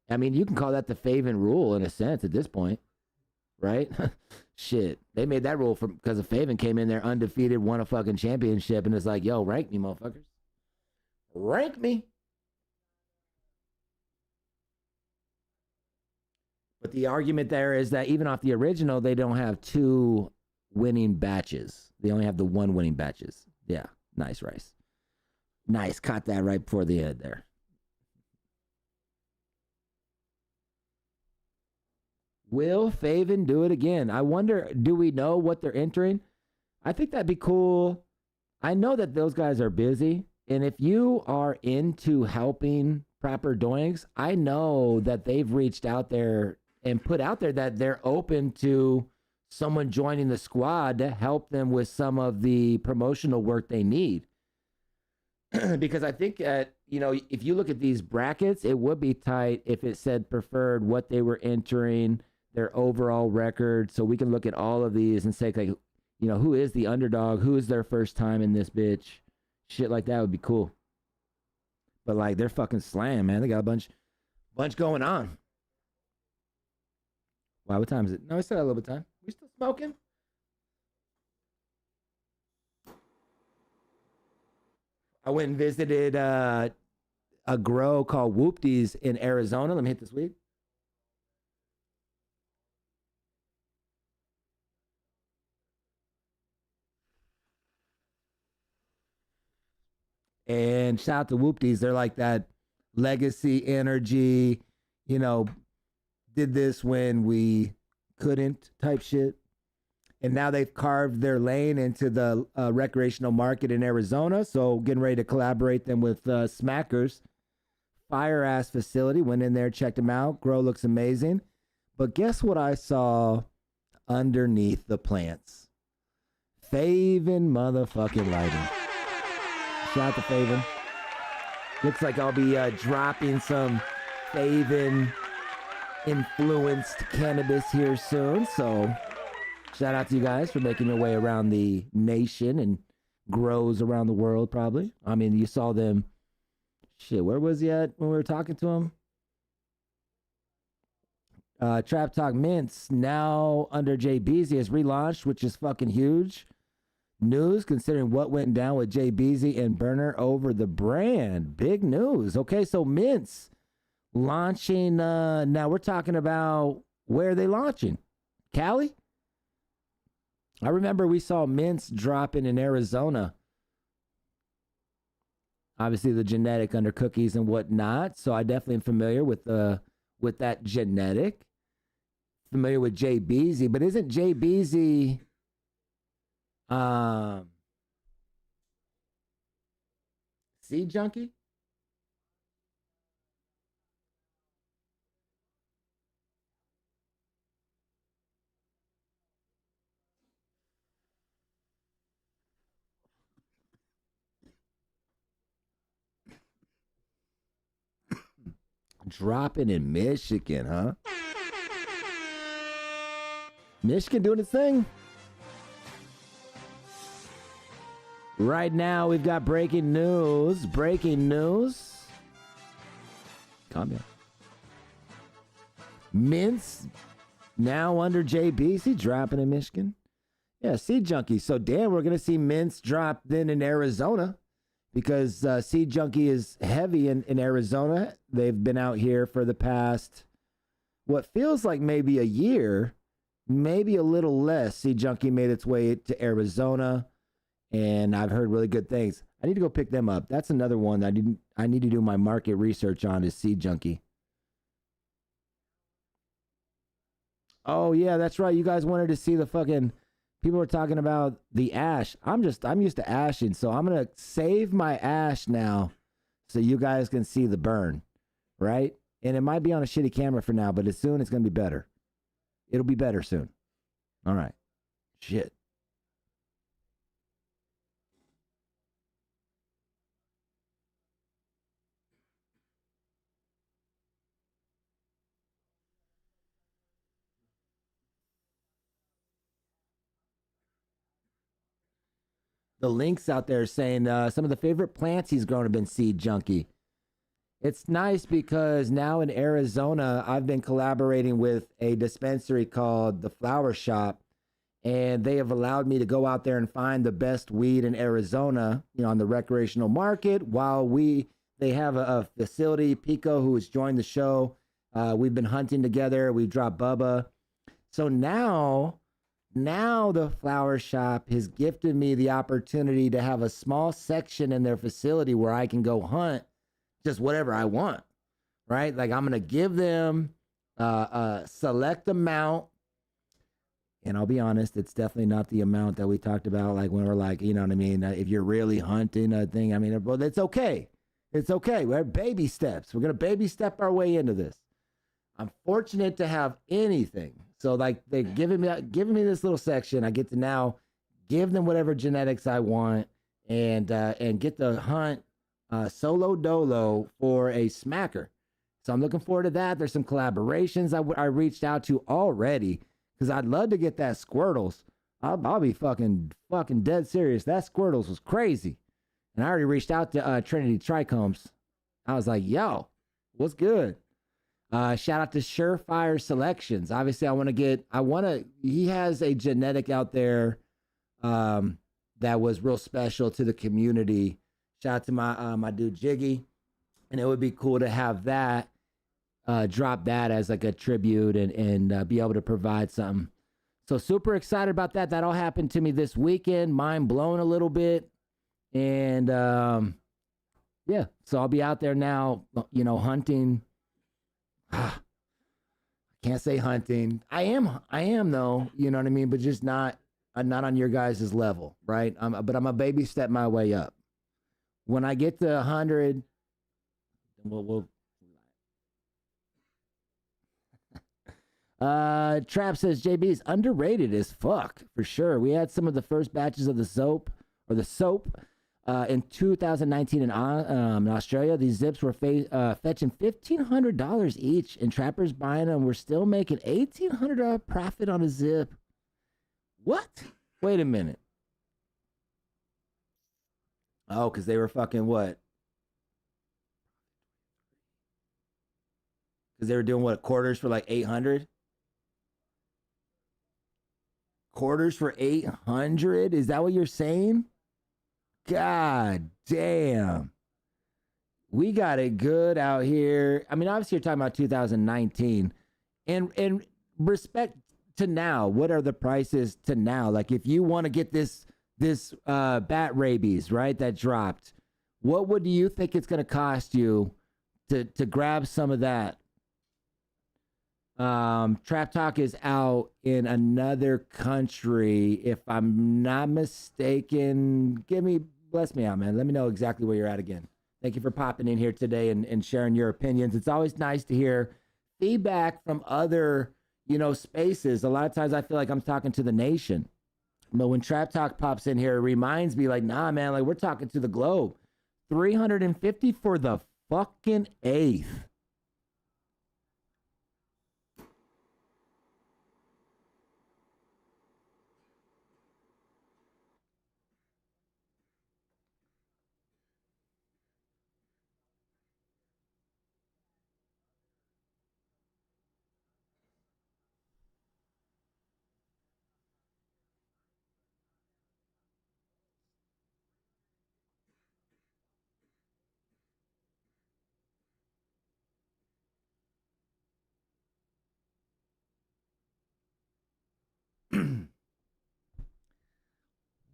I mean, you can call that the Faven rule in a sense at this point, right? Shit, they made that rule because of Faven came in there undefeated, won a fucking championship, and it's like, yo, rank me, motherfuckers, rank me. But the argument there is that even off the original, they don't have 2 winning batches. They only have the 1 winning batches. Yeah, nice, Rice. Nice, caught that right before the end there. Will Faven do it again? I wonder, do we know what they're entering? I think that'd be cool. I know that those guys are busy. And if you are into helping Proper Doinks, I know that they've reached out there and put out there that they're open to someone joining the squad to help them with some of the promotional work they need. Because I think, if you look at these brackets, it would be tight if it said preferred what they were entering, their overall record. So we can look at all of these and say, like, who is the underdog? Who is their first time in this bitch? Shit like that would be cool. But, like, they're fucking slam, man. They got a bunch going on. Wow, what time is it? No, we still got a little bit of time. We still smoking? I went and visited a grow called Weekdays in Arizona. Let me hit this weed. And shout out to Weekdays. They're like that legacy energy, did this when we couldn't type shit. And now they've carved their lane into the recreational market in Arizona. So getting ready to collaborate them with Smackers. Fire ass facility. Went in there, checked them out. Grow looks amazing. But guess what I saw underneath the plants? Faven motherfucking lighting. Shout out to Faven. Looks like I'll be dropping some Faven influenced cannabis here soon. So shout out to you guys for making your way around the nation and grows around the world, probably. I mean, you saw them. Shit, where was he at when we were talking to him? Trap Talk Mints, now under Jay Beezy, has relaunched, which is fucking huge news considering what went down with Jay Beezy and Burner over the brand. Big news. Okay, so Mints launching. Now we're talking about where are they launching? Cali? I remember we saw Mints dropping in Arizona. Obviously, the genetic under cookies and whatnot. So I definitely am familiar with that genetic. Familiar with Jay Beezy, but isn't Jay Beezy Seed Junkie? Dropping in Michigan, huh? Michigan doing its thing. Right now, we've got breaking news. Breaking news. Calm down. Mints now under JBC dropping in Michigan. Yeah, Seed Junkie. So, damn, we're going to see Mints drop then in Arizona. because Seed Junkie is heavy in Arizona. They've been out here for the past, what feels like maybe a year, maybe a little less. Seed Junkie made its way to Arizona, and I've heard really good things. I need to go pick them up. That's another one that I need to do my market research on, is Seed Junkie. Oh yeah, that's right. You guys wanted to see the fucking, people were talking about the ash. I'm used to ashing, so I'm gonna save my ash now so you guys can see the burn, right? And it might be on a shitty camera for now, but as soon it's gonna be better. It'll be better soon. All right. Shit. The links out there saying some of the favorite plants he's grown have been Seed Junkie. It's nice because now in Arizona, I've been collaborating with a dispensary called The Flower Shop, and they have allowed me to go out there and find the best weed in Arizona, on the recreational market, while they have a facility, Pico, who has joined the show. We've been hunting together. We dropped Bubba. So now the Flower Shop has gifted me the opportunity to have a small section in their facility where I can go hunt just whatever I want, right? Like, I'm going to give them a select amount. And I'll be honest, it's definitely not the amount that we talked about, like when we're like, you know what I mean? If you're really hunting a thing, I mean, well, it's okay. It's okay. We're baby steps. We're going to baby step our way into this. I'm fortunate to have anything. So like they're giving me this little section. I get to now give them whatever genetics I want and get to hunt solo dolo for a smacker. So I'm looking forward to that. There's some collaborations I reached out to already because I'd love to get that Squirtles. I'll be fucking dead serious. That Squirtles was crazy. And I already reached out to Trinity Trichomes. I was like, yo, what's good? Shout out to Surefire Selections. Obviously, he has a genetic out there that was real special to the community. Shout out to my dude Jiggy. And it would be cool to have that, drop that as like a tribute and be able to provide something. So super excited about that. That all happened to me this weekend. Mind blown a little bit. And yeah, so I'll be out there now, hunting. I can't say hunting. I am though, you know what I mean? But just not on your guys' level, right? But I'm a baby step my way up. When I get to 100, we'll Trap says JB is underrated as fuck for sure. We had some of the first batches of the soap in 2019 in Australia. These zips were fetching $1,500 each, and trappers buying them were still making $1,800 profit on a zip. What? Wait a minute. Oh, because they were fucking what? Because they were doing what, quarters for like 800? Quarters for 800? Is that what you're saying? God damn. We got it good out here. I mean, obviously you're talking about 2019. And respect to now, what are the prices to now? Like if you want to get this bat rabies, right, that dropped, what would you think it's going to cost you to grab some of that? Trap Talk is out in another country, if I'm not mistaken. Bless me out, man. Let me know exactly where you're at again. Thank you for popping in here today and sharing your opinions. It's always nice to hear feedback from other, spaces. A lot of times I feel like I'm talking to the nation. But when Trap Talk pops in here, it reminds me like, nah, man, like we're talking to the globe. 350 for the fucking eighth.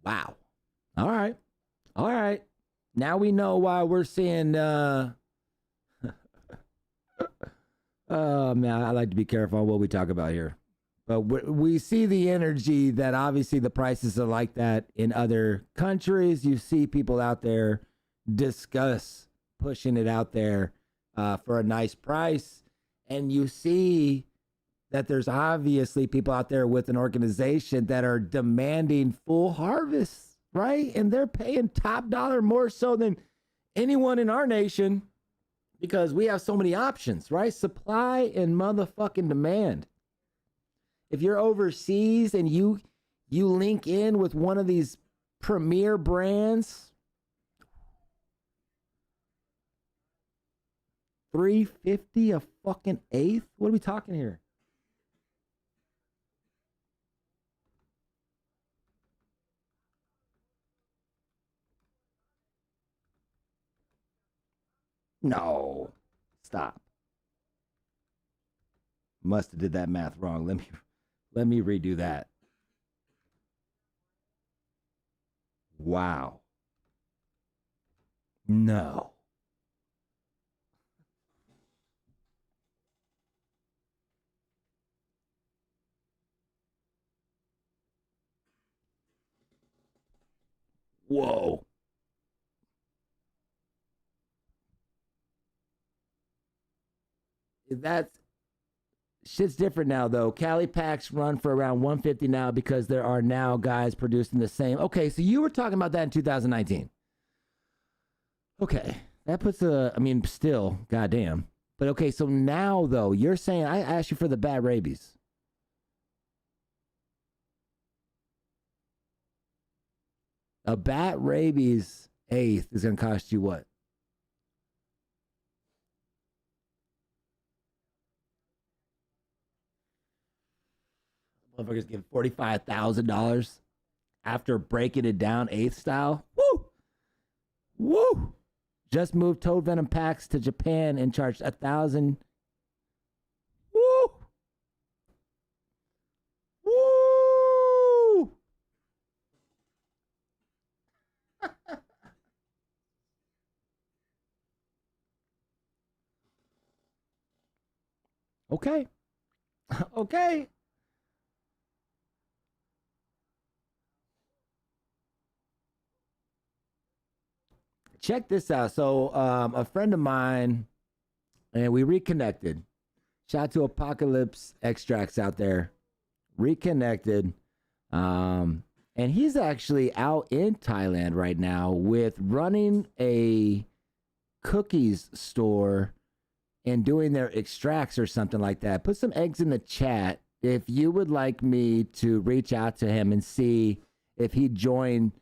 Wow. All right. All right. Now we know why we're seeing oh man, I like to be careful on what we talk about here. But we see the energy that obviously the prices are like that in other countries. You see people out there discuss pushing it out there for a nice price. And you see that there's obviously people out there with an organization that are demanding full harvests, right? And they're paying top dollar more so than anyone in our nation because we have so many options, right? Supply and motherfucking demand. If you're overseas and you link in with one of these premier brands, $350 a fucking eighth? What are we talking here? No. Stop. Must have did that math wrong. Let me redo that. Wow. No. Whoa. That's shit's different now though. Cali packs run for around 150 now because there are now guys producing the same. Okay, so you were talking about that in 2019. Okay, that puts still, goddamn. But okay, so now though, you're saying I asked you for the bad rabies. A bat rabies eighth is going to cost you what? Motherfuckers give $45,000 after breaking it down eighth style. Woo! Woo! Just moved toad venom packs to Japan and charged $1,000. Woo! Woo! Okay. Okay. Check this out. So a friend of mine, and we reconnected. Shout out to Apocalypse Extracts out there. Reconnected. And he's actually out in Thailand right now with running a cookies store and doing their extracts or something like that. Put some eggs in the chat if you would like me to reach out to him and see if he'd join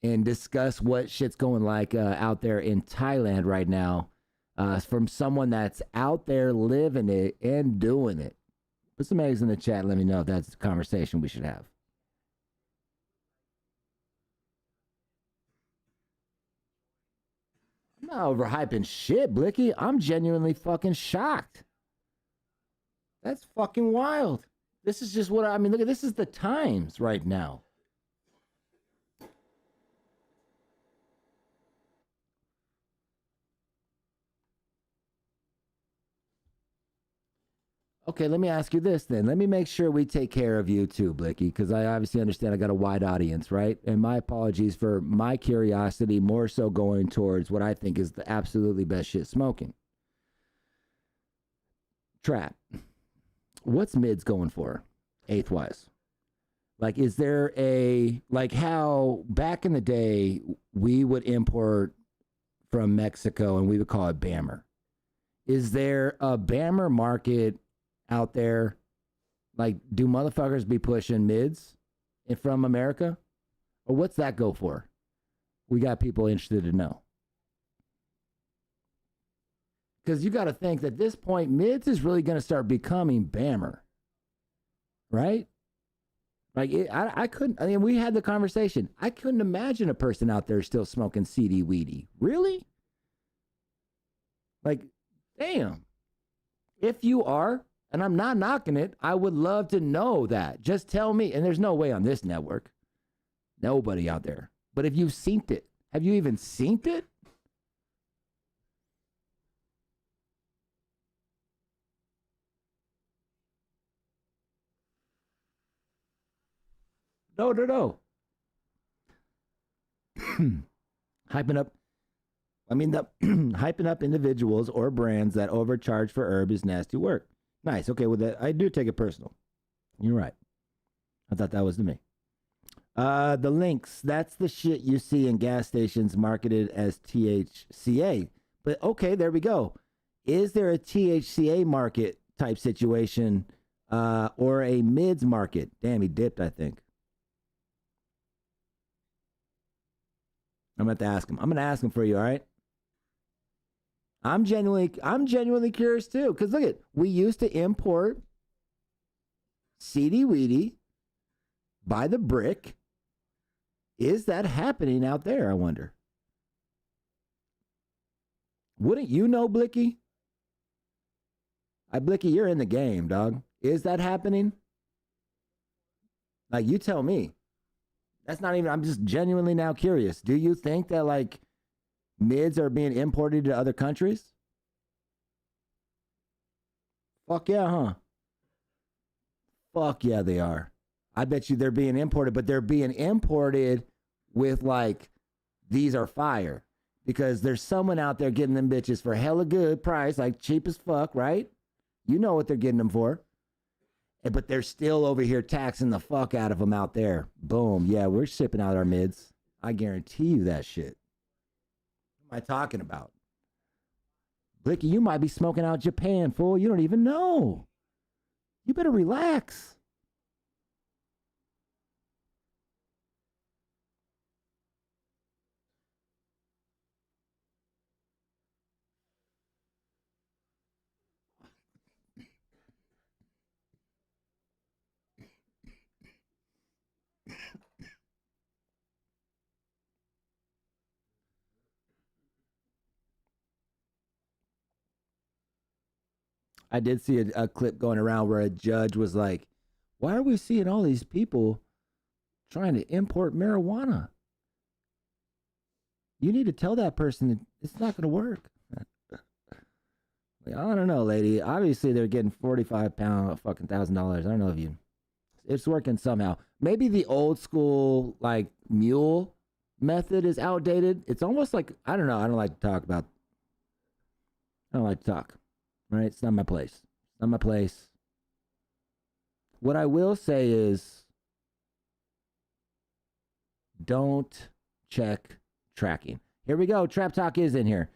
and discuss what shit's going like out there in Thailand right now from someone that's out there living it and doing it. Put some eggs in the chat and let me know if that's the conversation we should have. I'm not overhyping shit, Blicky. I'm genuinely fucking shocked. That's fucking wild. This is just what I mean. Look at this is the times right now. Okay, let me ask you this then. Let me make sure we take care of you too, Blicky, because I obviously understand I got a wide audience, right? And my apologies for my curiosity more so going towards what I think is the absolutely best shit smoking. Trap. What's mids going for, eighth wise? Like, is there a, like how back in the day we would import from Mexico and we would call it Bammer. Is there a Bammer market out there? Like, do motherfuckers be pushing mids from America? Or what's that go for? We got people interested to know. Because you got to think that at this point, mids is really going to start becoming Bammer. Right? Like, I couldn't, I mean, we had the conversation. I couldn't imagine a person out there still smoking CD weedy. Really? Like, damn. If you are, and I'm not knocking it, I would love to know that. Just tell me. And there's no way on this network. Nobody out there. But if you've seen it, have you even seen it? No. Hyping up. I mean, the hyping up individuals or brands that overcharge for herb is nasty work. Nice. Okay, well, that I do take it personal. You're right. I thought that was to me. The links, that's the shit you see in gas stations marketed as THCA. But okay, there we go. Is there a THCA market type situation or a mids market? Damn, he dipped, I think. I'm going to have to ask him. I'm going to ask him for you, all right? I'm genuinely curious too. Because look at, we used to import seedy weedy by the brick. Is that happening out there, I wonder? Wouldn't you know, Blicky? Blicky, you're in the game, dog. Is that happening? Like, you tell me. That's not even, I'm just genuinely now curious. Do you think that, like, mids are being imported to other countries? Fuck yeah, huh? Fuck yeah, they are. I bet you they're being imported, but they're being imported with, like, these are fire. Because there's someone out there getting them bitches for hella good price, like cheap as fuck, right? You know what they're getting them for. But they're still over here taxing the fuck out of them out there. Boom. Yeah, we're shipping out our mids. I guarantee you that shit. What am I talking about? Blicky, you might be smoking out Japan, fool. You don't even know. You better relax. I did see a clip going around where a judge was like, why are we seeing all these people trying to import marijuana? You need to tell that person that it's not going to work. Like, I don't know, lady. Obviously, they're getting $45 fucking $1,000. I don't know if you. It's working somehow. Maybe the old school, like, mule method is outdated. It's almost like, I don't know. I don't like to talk. Right? It's not my place. It's not my place. What I will say is don't check tracking. Here we go. Trap Talk is in here.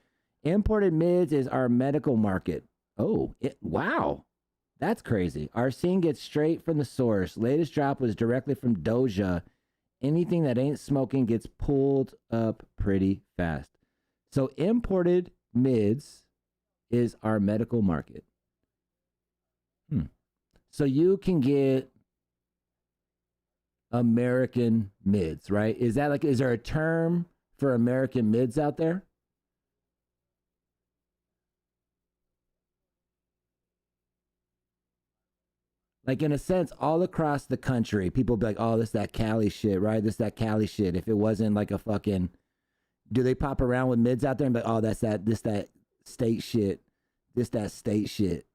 Imported mids is our medical market. Oh, wow. That's crazy. Our scene gets straight from the source. Latest drop was directly from Doja. Anything that ain't smoking gets pulled up pretty fast. So imported mids is our medical market. So you can get American mids, right? Is there a term for American mids out there? Like, in a sense, all across the country, people be like, oh, this that Cali shit, right? This that Cali shit. If it wasn't like a fucking, do they pop around with mids out there and be like, oh, this that state shit. This that state shit.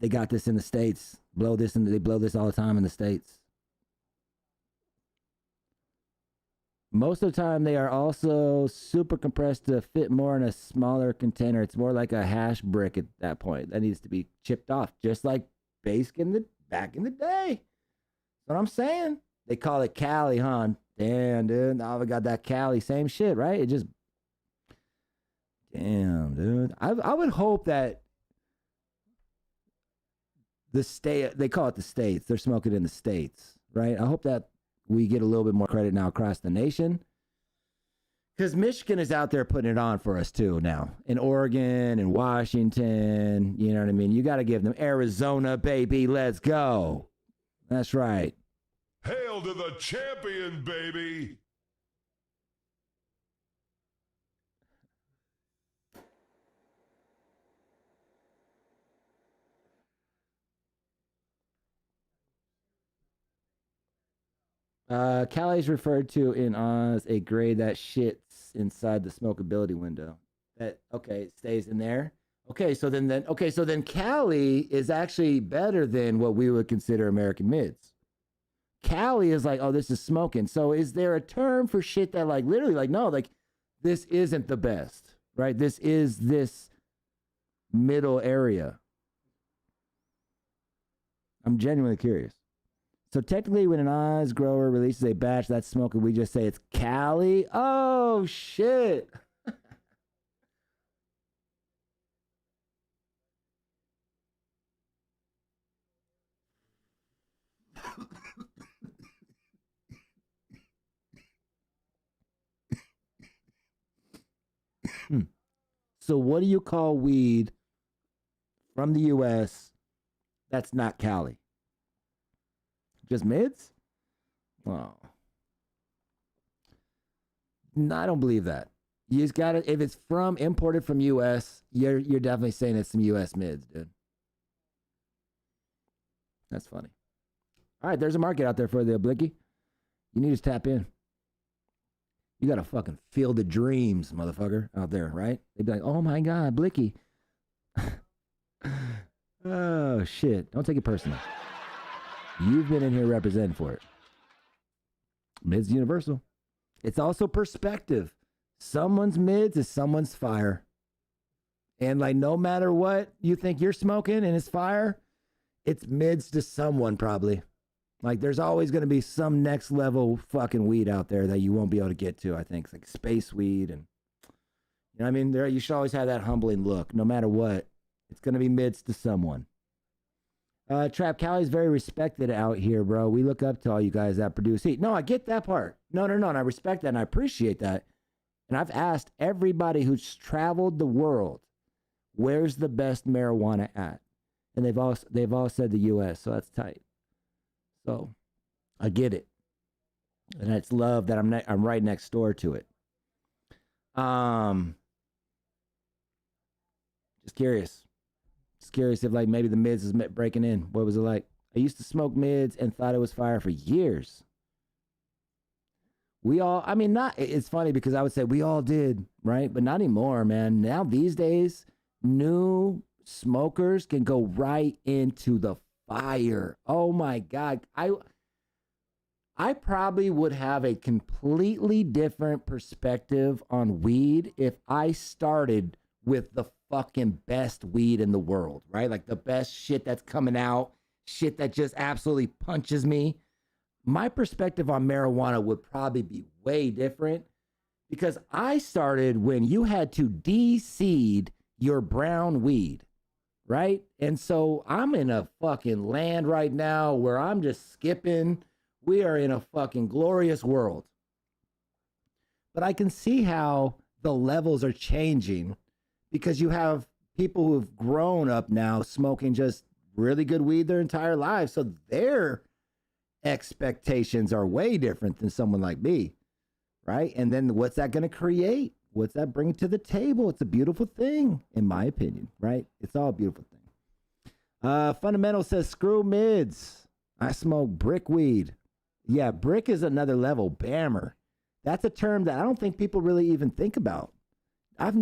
They got this in the States. They blow this all the time in the States. Most of the time, they are also super compressed to fit more in a smaller container. It's more like a hash brick at that point. That needs to be chipped off, just like back in the day. That's what I'm saying. They call it Cali, huh? Damn, dude. Now we got that Cali. Same shit, right? It just... Damn, dude. I would hope that the state, they call it the states. They're smoking in the states, right? I hope that we get a little bit more credit now across the nation. Because Michigan is out there putting it on for us too now. In Oregon and Washington, you know what I mean? You got to give them Arizona, baby. Let's go. That's right. Hail to the champion, baby. Cali is referred to in Oz a grade that shits inside the smokability window. That okay, it stays in there. Okay, so then Cali is actually better than what we would consider American mids. Cali is like, oh, this is smoking. So is there a term for shit that like literally like no, like this isn't the best, right? This is this middle area. I'm genuinely curious. So technically, when an Oz grower releases a batch that's smoking, we just say it's Cali. Oh shit! So what do you call weed from the U.S. that's not Cali? Just mids? Oh. No, I don't believe that. You just gotta, if it's imported from US, you're definitely saying it's some US mids, dude. That's funny. All right, there's a market out there for the Blicky. You need to tap in. You gotta fucking feel the dreams, motherfucker, out there, right? They'd be like, oh my God, Blicky. Oh shit. Don't take it personally. You've been in here representing for it. Mids universal. It's also perspective. Someone's mids is someone's fire. And like no matter what you think you're smoking and it's fire, it's mids to someone probably. Like there's always going to be some next level fucking weed out there that you won't be able to get to. I think it's like space weed and you know what I mean? You should always have that humbling look. No matter what, it's going to be mids to someone. Trap Cali's very respected out here, bro. We look up to all you guys that produce heat. No, I get that part. No, and I respect that and I appreciate that. And I've asked everybody who's traveled the world, where's the best marijuana at? And they've all said the U.S., so that's tight. So I get it. And it's love that I'm right next door to it. Just curious. Just curious if like maybe the mids is breaking in. What was it like? I used to smoke mids and thought it was fire for years. We all, I mean, not, it's funny because I would say we all did, right? But not anymore, man. Now these days, new smokers can go right into the fire. Oh my God. I probably would have a completely different perspective on weed if I started with the fucking best weed in the world, right? Like the best shit that's coming out, shit that just absolutely punches me. My perspective on marijuana would probably be way different because I started when you had to de-seed your brown weed, right? And so I'm in a fucking land right now where I'm just skipping. We are in a fucking glorious world. But I can see how the levels are changing because you have people who've grown up now smoking just really good weed their entire lives. So their expectations are way different than someone like me, right? And then what's that going to create? What's that bring to the table? It's a beautiful thing, in my opinion, right? It's all a beautiful thing. Fundamental says, screw mids. I smoke brick weed. Yeah, brick is another level. Bammer. That's a term that I don't think people really even think about. I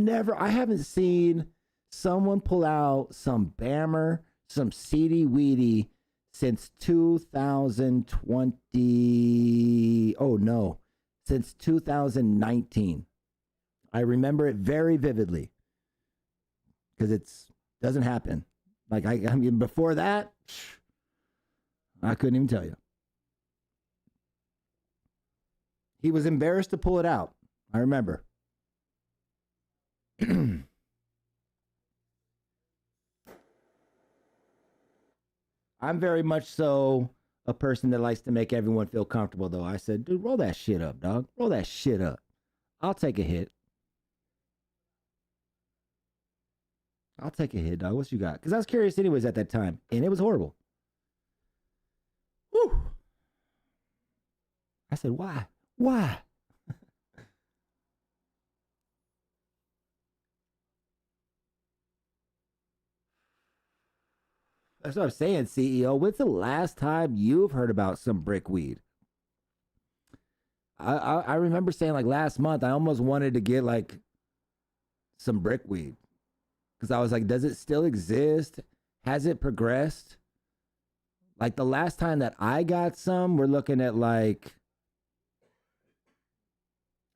haven't seen someone pull out some Bammer, some seedy weedy since 2020. Oh no, since 2019. I remember it very vividly because it doesn't happen. Like I mean, before that, I couldn't even tell you. He was embarrassed to pull it out. I remember. I'm very much so a person that likes to make everyone feel comfortable, though. I said, dude, roll that shit up, dog. Roll that shit up. I'll take a hit. I'll take a hit, dog. What you got? Because I was curious anyways at that time, and it was horrible. Whew. I said, why? Why? That's what I'm saying, CEO. When's the last time you've heard about some brick weed? I remember saying like last month, I almost wanted to get like some brick weed because I was like, does it still exist? Has it progressed? Like the last time that I got some, we're looking at like,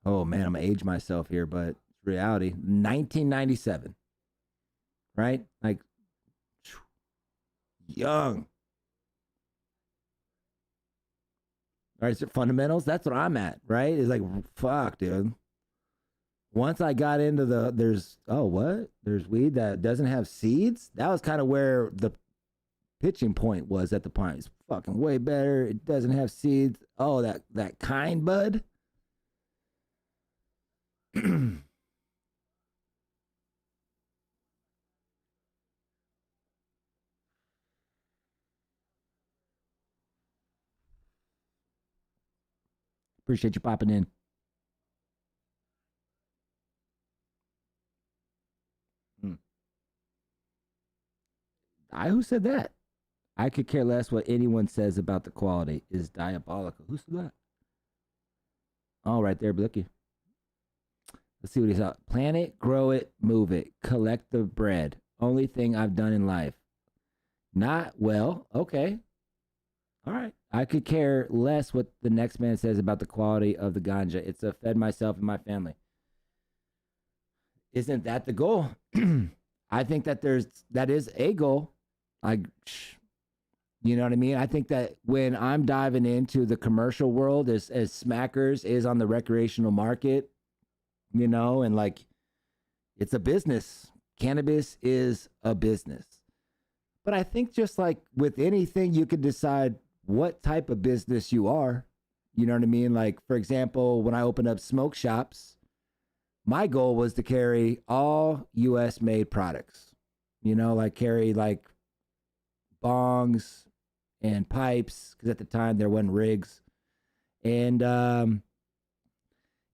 oh man, I'm gonna age myself here, but reality, 1997, right? Like young. All right, so fundamentals, that's what I'm at, right? It's like, fuck, dude. Once I got into there's weed that doesn't have seeds. That was kind of where the pitching point was at the point. It's fucking way better. It doesn't have seeds. Oh, that kind bud. Appreciate you popping in. Who said that? I could care less what anyone says about the quality is diabolical. Who said that? Oh, right there, Blicky. Let's see what he's out. Plant it, grow it, move it, collect the bread. Only thing I've done in life. Not well. Okay. All right. I could care less what the next man says about the quality of the ganja. It's fed myself and my family. Isn't that the goal? I think that that is a goal. You know what I mean? I think that when I'm diving into the commercial world as Smackers is on the recreational market, you know, and like it's a business. Cannabis is a business. But I think just like with anything, you can decide what type of business you are. You know what I mean? Like, for example, when I opened up smoke shops, my goal was to carry all U.S. made products, you know, like carry like bongs and pipes, because at the time there wasn't rigs. And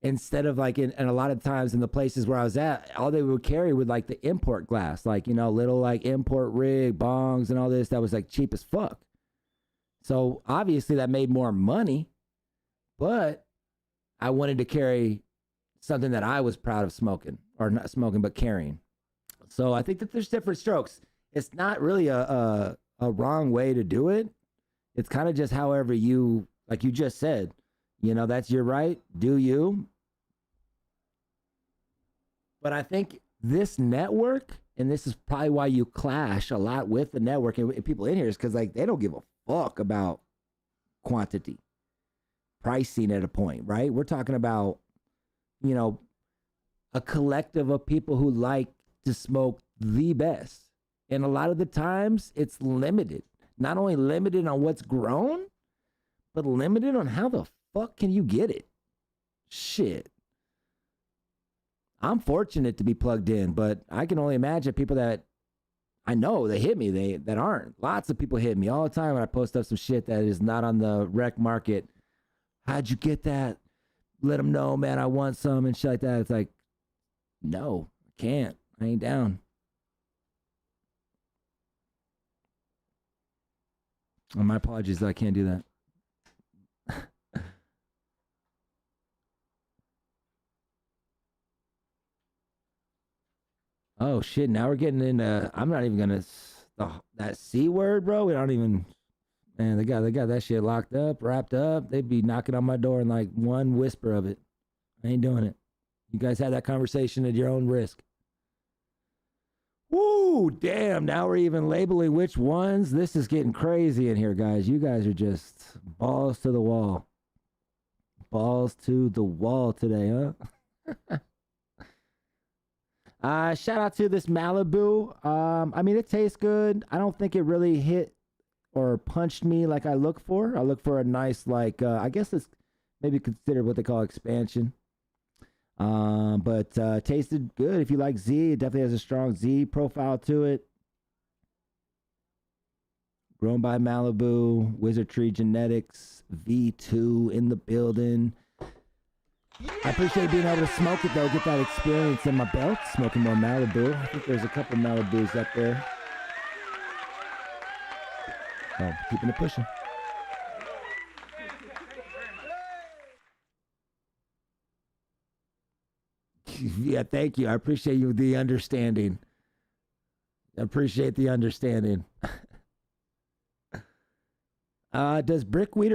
instead of like, and a lot of times in the places where I was at, all they would carry would like the import glass, like, you know, little like import rig bongs and all this that was like cheap as fuck. So obviously that made more money, but I wanted to carry something that I was proud of smoking, or not smoking, but carrying. So I think that there's different strokes. It's not really a wrong way to do it. It's kind of just however you, like you just said, you know, that's your right. Do you? But I think this network, and this is probably why you clash a lot with the network and people in here, is because like they don't give a fuck about quantity, pricing at a point, right? We're talking about, you know, a collective of people who like to smoke the best. And a lot of the times it's limited. Not only limited on what's grown, but limited on how the fuck can you get it? Shit. I'm fortunate to be plugged in, but I can only imagine people that I know they hit me, that aren't. Lots of people hit me all the time when I post up some shit that is not on the rec market. How'd you get that? Let them know, man, I want some and shit like that. It's like, no, I can't. I ain't down. Oh, my apologies that I can't do that. Oh shit! Now we're getting into. I'm not even gonna that C word, bro. We don't even. Man, they got that shit locked up, wrapped up. They'd be knocking on my door in like one whisper of it. I ain't doing it. You guys had that conversation at your own risk. Woo! Damn! Now we're even labeling which ones. This is getting crazy in here, guys. You guys are just balls to the wall. Balls to the wall today, huh? Shout out to this Malibu. I mean, it tastes good. I don't think it really hit or punched me like I look for. I look for a nice, like, I guess it's maybe considered what they call expansion. But tasted good. If you like Z, it definitely has a strong Z profile to it. Grown by Malibu, Wizard Tree Genetics, V2 in the building. I appreciate being able to smoke it, though. Get that experience in my belt. Smoking more Malibu. I think there's a couple Malibus up there. Oh, keeping it pushing. Yeah, thank you. I appreciate you the understanding. I appreciate the understanding. Does brickweed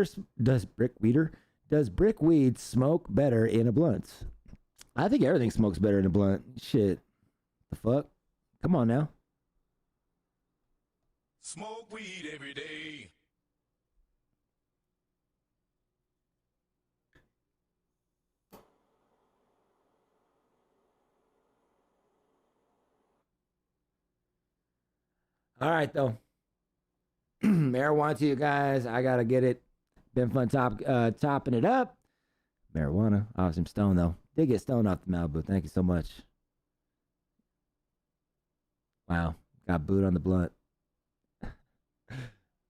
smoke better in a blunt? I think everything smokes better in a blunt. Shit. The fuck? Come on now. Smoke weed every day. All right, though. Marijuana to you guys. I gotta get it. Been fun topping it up. Marijuana. Awesome stone though. Did get stoned off the Malibu. Thank you so much. Wow. Got booed on the blunt.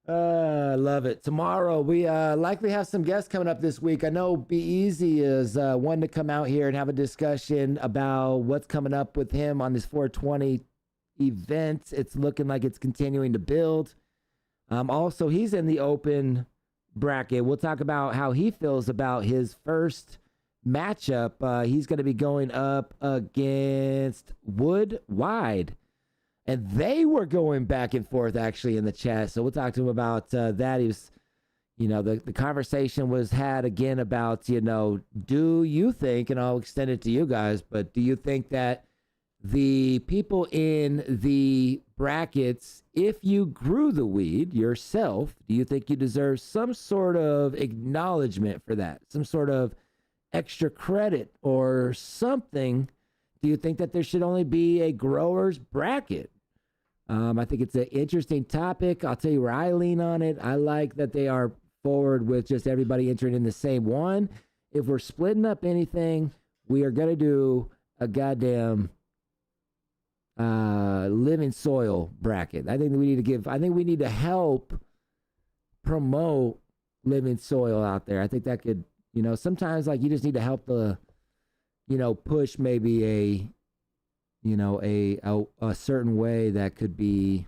I love it. Tomorrow we likely have some guests coming up this week. I know Be Easy is one to come out here and have a discussion about what's coming up with him on this 420 event. It's looking like it's continuing to build. Also, he's in the open bracket. We'll talk about how he feels about his first matchup. He's going to be going up against Wood Wide. And they were going back and forth actually in the chat. So we'll talk to him about that. He was, the conversation was had again about, do you think, and I'll extend it to you guys, but do you think that the people in the brackets, if you grew the weed yourself, do you think you deserve some sort of acknowledgement for that? Some sort of extra credit or something? Do you think that there should only be a grower's bracket? I think it's an interesting topic. I'll tell you where I lean on it. I like that they are forward with just everybody entering in the same one. If we're splitting up anything, we are going to do a goddamn living soil bracket. I think we need to help promote living soil out there. I think that could, sometimes like you just need to help the, push maybe a certain way that could be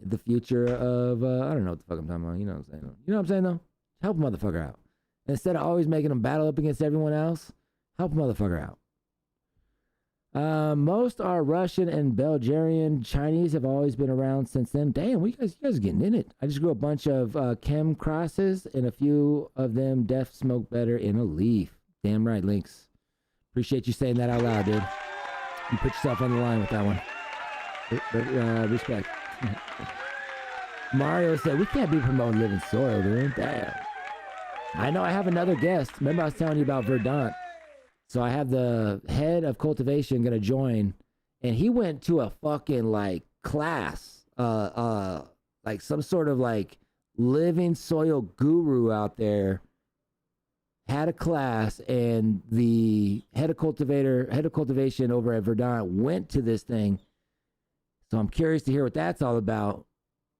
the future of, I don't know what the fuck I'm talking about. You know what I'm saying? You know what I'm saying though? Help a motherfucker out. Instead of always making them battle up against everyone else, help a motherfucker out. Most are Russian and Bulgarian. Chinese have always been around since then. Damn, you guys are getting in it. I just grew a bunch of chem crosses, and a few of them def smoke better in a leaf. Damn right, Lynx. Appreciate you saying that out loud, dude. You put yourself on the line with that one. Respect. Mario said, we can't be promoting living soil, dude. Damn. I know I have another guest. Remember I was telling you about Verdant. So I have the head of cultivation going to join, and he went to a fucking like class, like some sort of like living soil guru out there had a class, and the head of cultivation over at Verdant went to this thing. So I'm curious to hear what that's all about.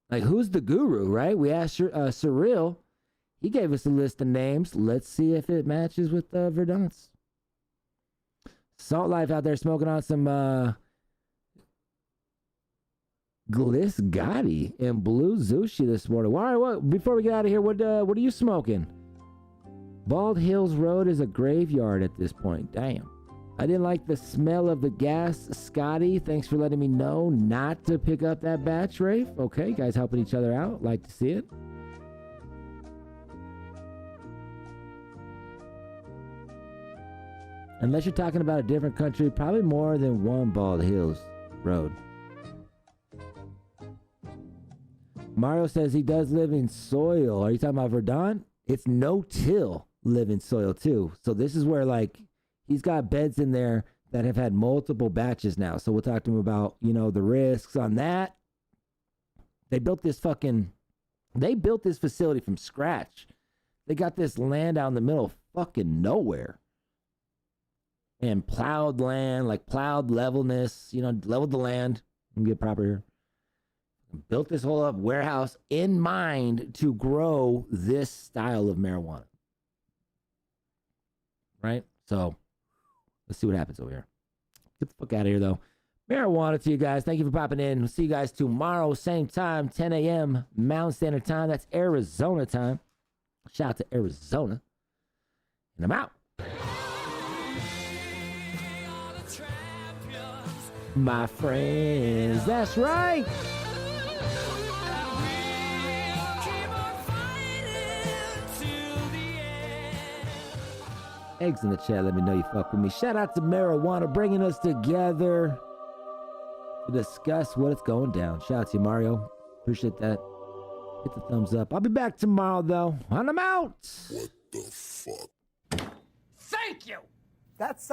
Like, who's the guru, right? We asked SirHIGH. He gave us a list of names. Let's see if it matches with Verdant's. Salt Life out there smoking on some Gliss Gotti and Blue Zushi this morning. All right, well, before we get out of here, what are you smoking? Bald Hills Road is a graveyard at this point. Damn. I didn't like the smell of the gas. Scotty, thanks for letting me know not to pick up that batch, Rafe. Okay, guys helping each other out. Like to see it. Unless you're talking about a different country, probably more than one Bald Hills Road. Mario says he does live in soil. Are you talking about Verdant? It's no-till live in soil too. So this is where like he's got beds in there that have had multiple batches now. So we'll talk to him about, the risks on that. They built this facility from scratch. They got this land out in the middle of fucking nowhere. And plowed land, like plowed levelness, leveled the land. Let me get proper here. Built this whole up warehouse in mind to grow this style of marijuana. Right? So let's see what happens over here. Get the fuck out of here, though. Marijuana to you guys. Thank you for popping in. We'll see you guys tomorrow, same time, 10 a.m. Mountain Standard Time. That's Arizona time. Shout out to Arizona. And I'm out. my friends. That's right. Eggs in the chat, let me know you fuck with me. Shout out to Marijuana bringing us together to discuss what is going down. Shout out to you, Mario. Appreciate that. Hit the thumbs up. I'll be back tomorrow, though. And I'm out. What the fuck? Thank you! That's